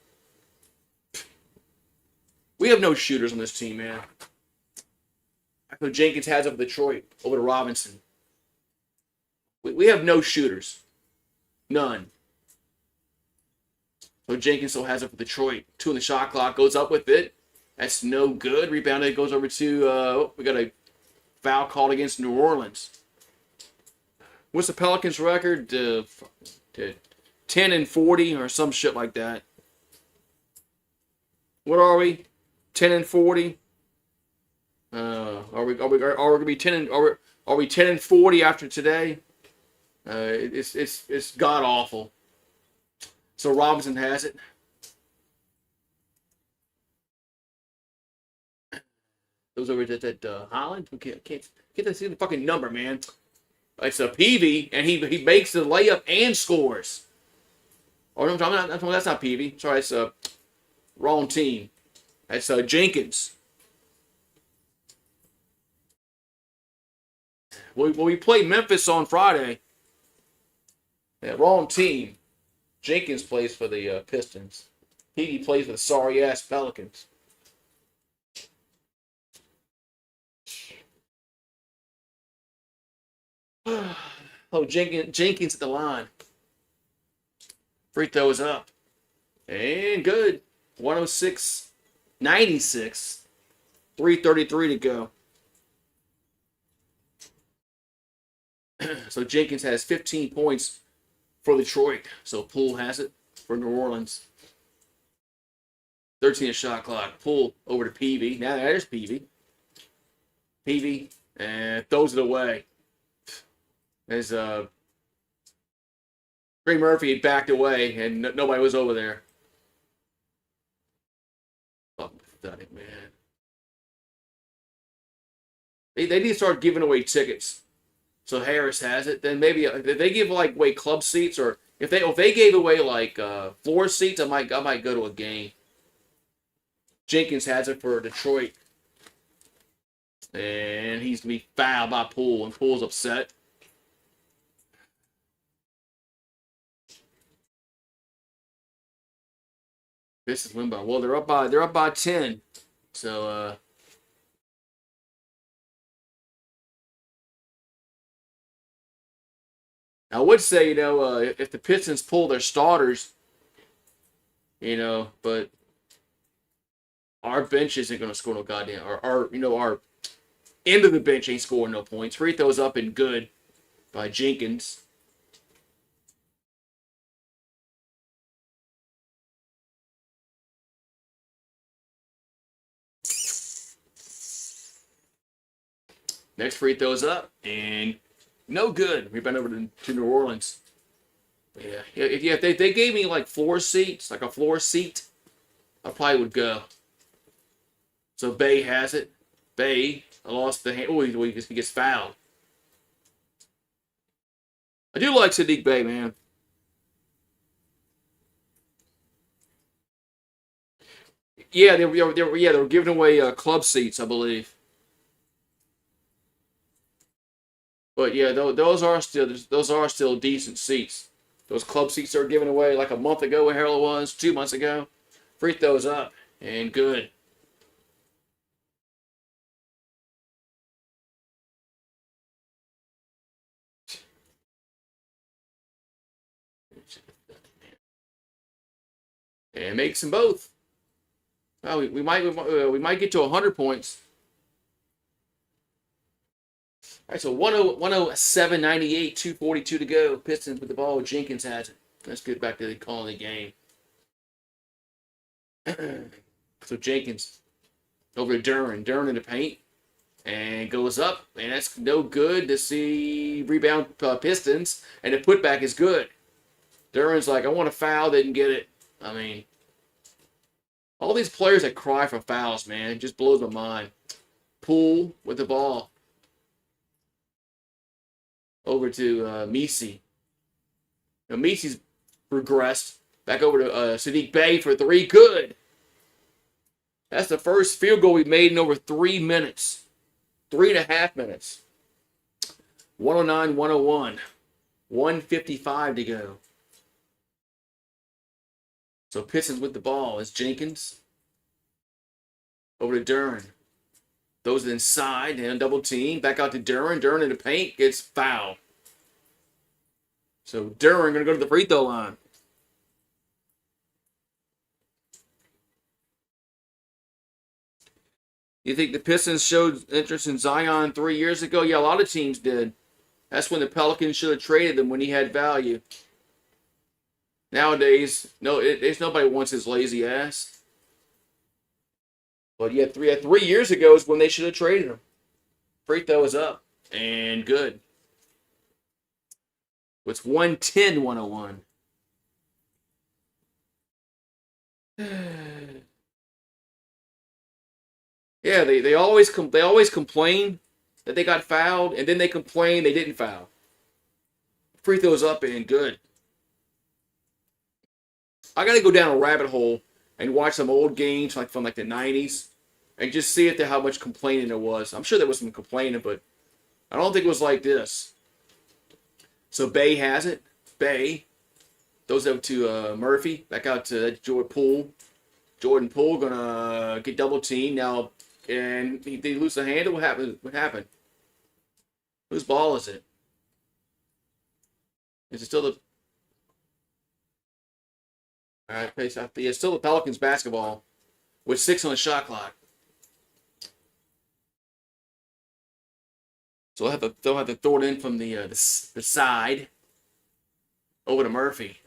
We have no shooters on this team, man. I know Jenkins has over Detroit, over to Robinson. We have no shooters. None. So Jenkins still has it for Detroit. 2 on the shot clock. Goes up with it. That's no good. Rebounded. Goes over to... we got a foul called against New Orleans. What's the Pelicans record? 10 and 40 or some shit like that. What are we? 10 and 40? Are we gonna be 10 and are we 10 and 40 after today? It's god awful. So Robinson has it. Goes over to Holland. We can't get to see the fucking number, man. It's a Peavy, and he makes the layup and scores. Oh no, that's not Peavy. Sorry, it's wrong team. That's Jenkins. We played Memphis on Friday. Yeah, wrong team. Jenkins plays for the Pistons. He plays for the sorry-ass Pelicans. Oh, Jenkins at the line. Free throw is up. And good. 106-96. 3:33 to go. So Jenkins has 15 points for Detroit. So Poole has it for New Orleans. 13 shot clock. Poole over to Peavy. Now there's Peavy. Peavy and throws it away. As Trey Murphy backed away and nobody was over there. Fucking pathetic, man. They need to start giving away tickets. So Harris has it. Then maybe if they give away club seats, or if they gave away floor seats, I might go to a game. Jenkins has it for Detroit, and he's gonna be fouled by Poole, and Poole's upset. This is limbo. Well, they're up by 10. So I would say, if the Pistons pull their starters, but our bench isn't going to score no goddamn. Our end of the bench ain't scoring no points. Free throws up and good by Jenkins. Next free throws up and no good. Rebound over to New Orleans. Yeah. If they gave me floor seats, like a floor seat, I probably would go. So Bay has it. Bay lost the hand. Oh, he gets fouled. I do like Sadiq Bey, man. Yeah, they were giving away club seats, I believe. But yeah, those are still decent seats. Those club seats they were giving away like a month ago, where hell it was, 2 months ago. Free throws up and good. And makes them both. Well, we might get to 100 points. All right, so 107, 98, 2:42 to go. Pistons with the ball. Jenkins has it. Let's get back to the calling the game. So Jenkins over to Duran. Duran in the paint. and goes up, and that's no good to see rebound Pistons, and the putback is good. Duran's like, I want a foul, didn't get it. I mean, all these players that cry for fouls, man, it just blows my mind. Poole with the ball. Over to Misi. Now, Misi's regressed. Back over to Sadiq Bey for 3. Good. That's the first field goal we've made in over 3 minutes. 3.5 minutes. 109-101. 1:55 to go. So Pistons with the ball is Jenkins. Over to Duran. Those inside and double team. Back out to Duran. Duran in the paint gets fouled. So Duran going to go to the free throw line. You think the Pistons showed interest in Zion 3 years ago? Yeah, a lot of teams did. That's when the Pelicans should have traded him when he had value. Nowadays, there's nobody wants his lazy ass. But yeah, 3 years ago is when they should have traded him. Free throw is up and good. It's 110-101. Yeah, they always complain that they got fouled, and then they complain they didn't foul. Free throws up and good. I gotta go down a rabbit hole and watch some old games like from like the 90s and just see how much complaining there was. I'm sure there was some complaining, but I don't think it was like this. So Bay has it. Bay throws it up to Murphy. Back out to Jordan Poole. Jordan Poole gonna get double teamed now, and they lose the handle. What happened? What happened? Whose ball is it? Is it still the? All right, yeah, it's still the Pelicans basketball with 6 on the shot clock. So they'll have to throw it in from the side over to Murphy.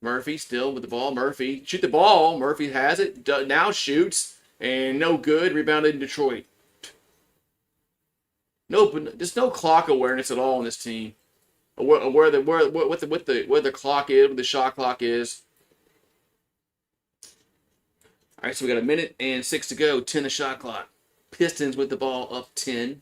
Murphy still with the ball. Murphy shoot the ball. Murphy has it. Now shoots and no good. Rebounded in Detroit. There's no clock awareness at all on this team. Where the clock is, where the shot clock is. All right, so we got 1:06 to go. 10 the shot clock. Pistons with the ball up 10.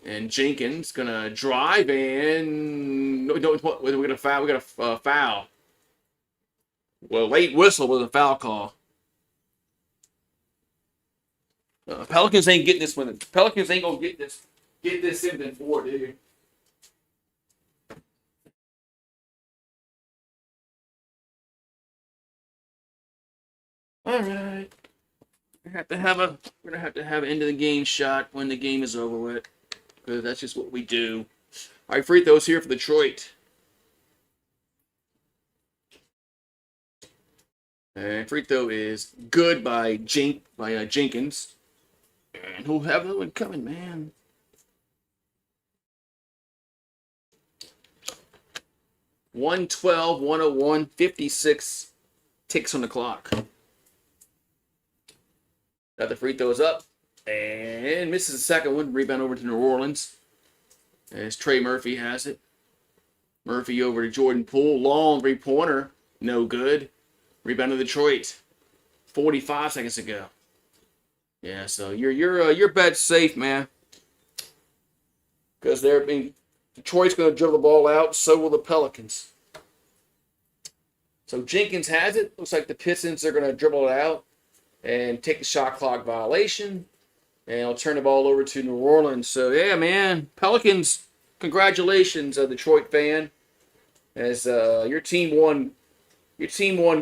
And Jenkins gonna drive and we're gonna foul. We got a foul. Well, late whistle was a foul call. Pelicans ain't getting this one. Pelicans ain't gonna get this in 4, dude. All right. We're gonna have to have an end of the game shot when the game is over with. Because that's just what we do. All right, free throws here for Detroit. And free throw is good by Jenkins. And who'll have that one coming, man? (112, 101, 56 ticks on the clock. Now the free throw is up. And misses the second one. Rebound over to New Orleans. As Trey Murphy has it. Murphy over to Jordan Poole. Long 3-pointer. No good. Rebound to Detroit. 45 seconds to go. Yeah, so your bet's safe, man. Because Detroit's going to dribble the ball out. So will the Pelicans. So Jenkins has it. Looks like the Pistons are going to dribble it out and take the shot clock violation. And I'll turn the ball over to New Orleans. So, yeah, man. Pelicans, congratulations, Detroit fan. As your team won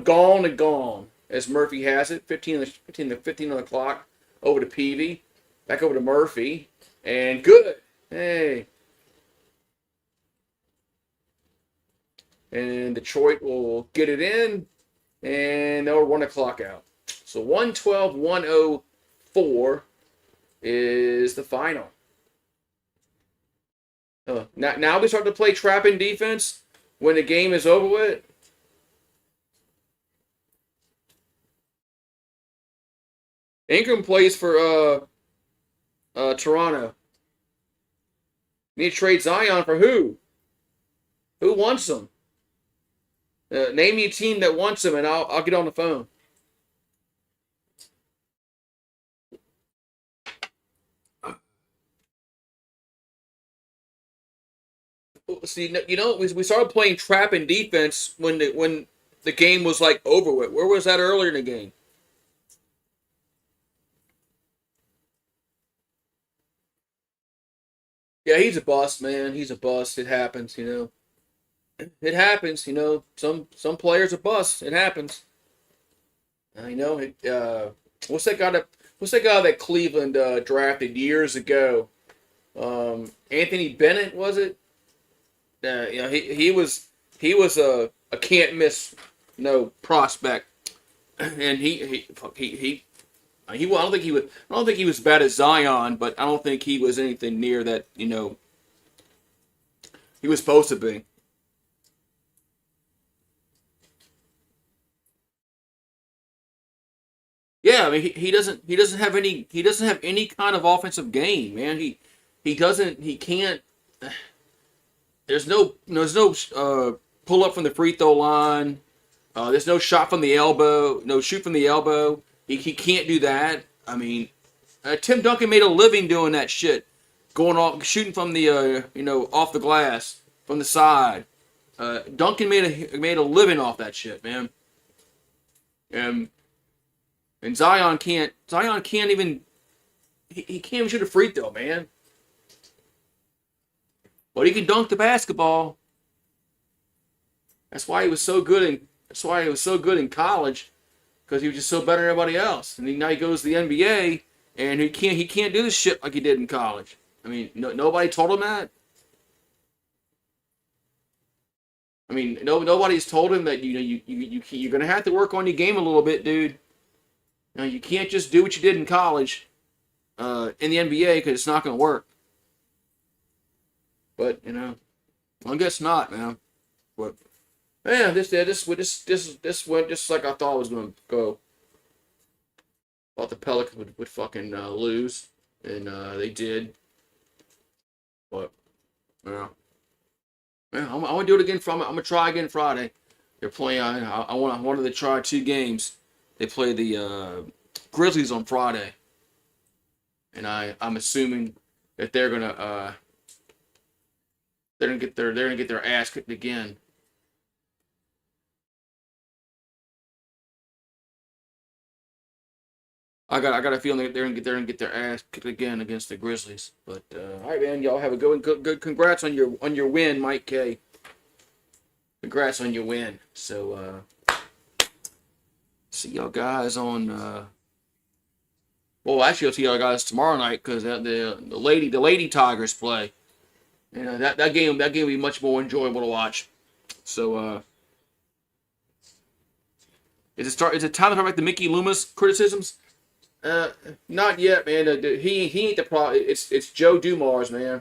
gone and gone. As Murphy has it. 15 on the clock. Over to Peavy. Back over to Murphy. And good. Hey. And Detroit will get it in. And they'll run the clock out. So 112-104. Is the final. Now we start to play trapping defense when the game is over with. Ingram plays for Toronto. Need to trade Zion for who? Who wants him? Name me a team that wants him, and I'll get on the phone. See, we started playing trap and defense when the game was like over with. Where was that earlier in the game? Yeah, he's a bust, man. He's a bust. It happens, you know. It happens, you know. Some players are bust. It happens. You know. What's that guy that Cleveland drafted years ago? Anthony Bennett was it? You know, he was a can't miss prospect, and I don't think he was bad as Zion, but I don't think he was anything near that he was supposed to be. Yeah, I mean he doesn't have any kind of offensive game, man. He can't. There's no pull up from the free throw line. There's no shot from the elbow, no shoot from the elbow. He can't do that. I mean, Tim Duncan made a living doing that shit, going off shooting from the off the glass from the side. Duncan made a living off that shit, man. And and Zion can't even he can't even shoot a free throw, man. But he can dunk the basketball. That's why he was so good in college because he was just so better than everybody else. And now he goes to the NBA and he can't do the shit like he did in college. I mean, nobody told him that. I mean, nobody's told him that you're gonna have to work on your game a little bit, dude. You can't just do what you did in college in the NBA because it's not gonna work. But I guess not, man. But yeah, this went just like I thought it was gonna go. Thought the Pelicans would fucking lose, and they did. But yeah, I'm gonna do it again. I'm gonna try again Friday. They're playing. I wanted to try two games. They play the Grizzlies on Friday, and I'm assuming that they're gonna get their ass kicked again. I got a feeling that they're gonna get their ass kicked again against the Grizzlies. But all right, man, y'all have a good. Congrats on your win, Mike K. Congrats on your win. So see y'all guys on. Well, actually, I'll see y'all guys tomorrow night because the lady Tigers play. That game will be much more enjoyable to watch. So is it time to talk about the Mickey Loomis criticisms? Not yet, man. He ain't the problem. It's Joe Dumars, man.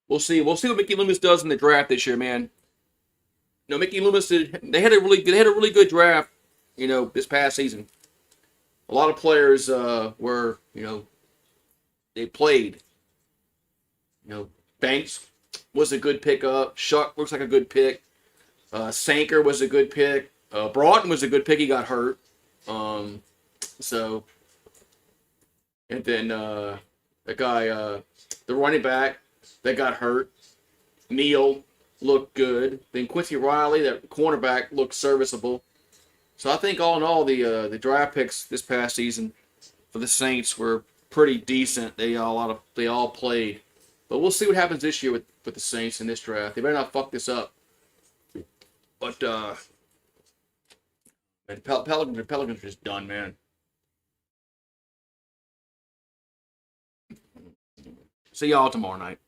We'll see. We'll see what Mickey Loomis does in the draft this year, man. No, Mickey Loomis did. They had a really good draft. This past season, a lot of players were they played. Banks was a good pickup. Shuck looks like a good pick. Sanker was a good pick. Broughton was a good pick. He got hurt. Um, so and then the guy, the running back that got hurt, Neal looked good. Then Quincy Riley, that cornerback, looked serviceable. So I think all in all, the draft picks this past season for the Saints were pretty decent. They all played, but we'll see what happens this year with the Saints in this draft. They better not fuck this up. But man, Pelicans are just done, man. See y'all tomorrow night.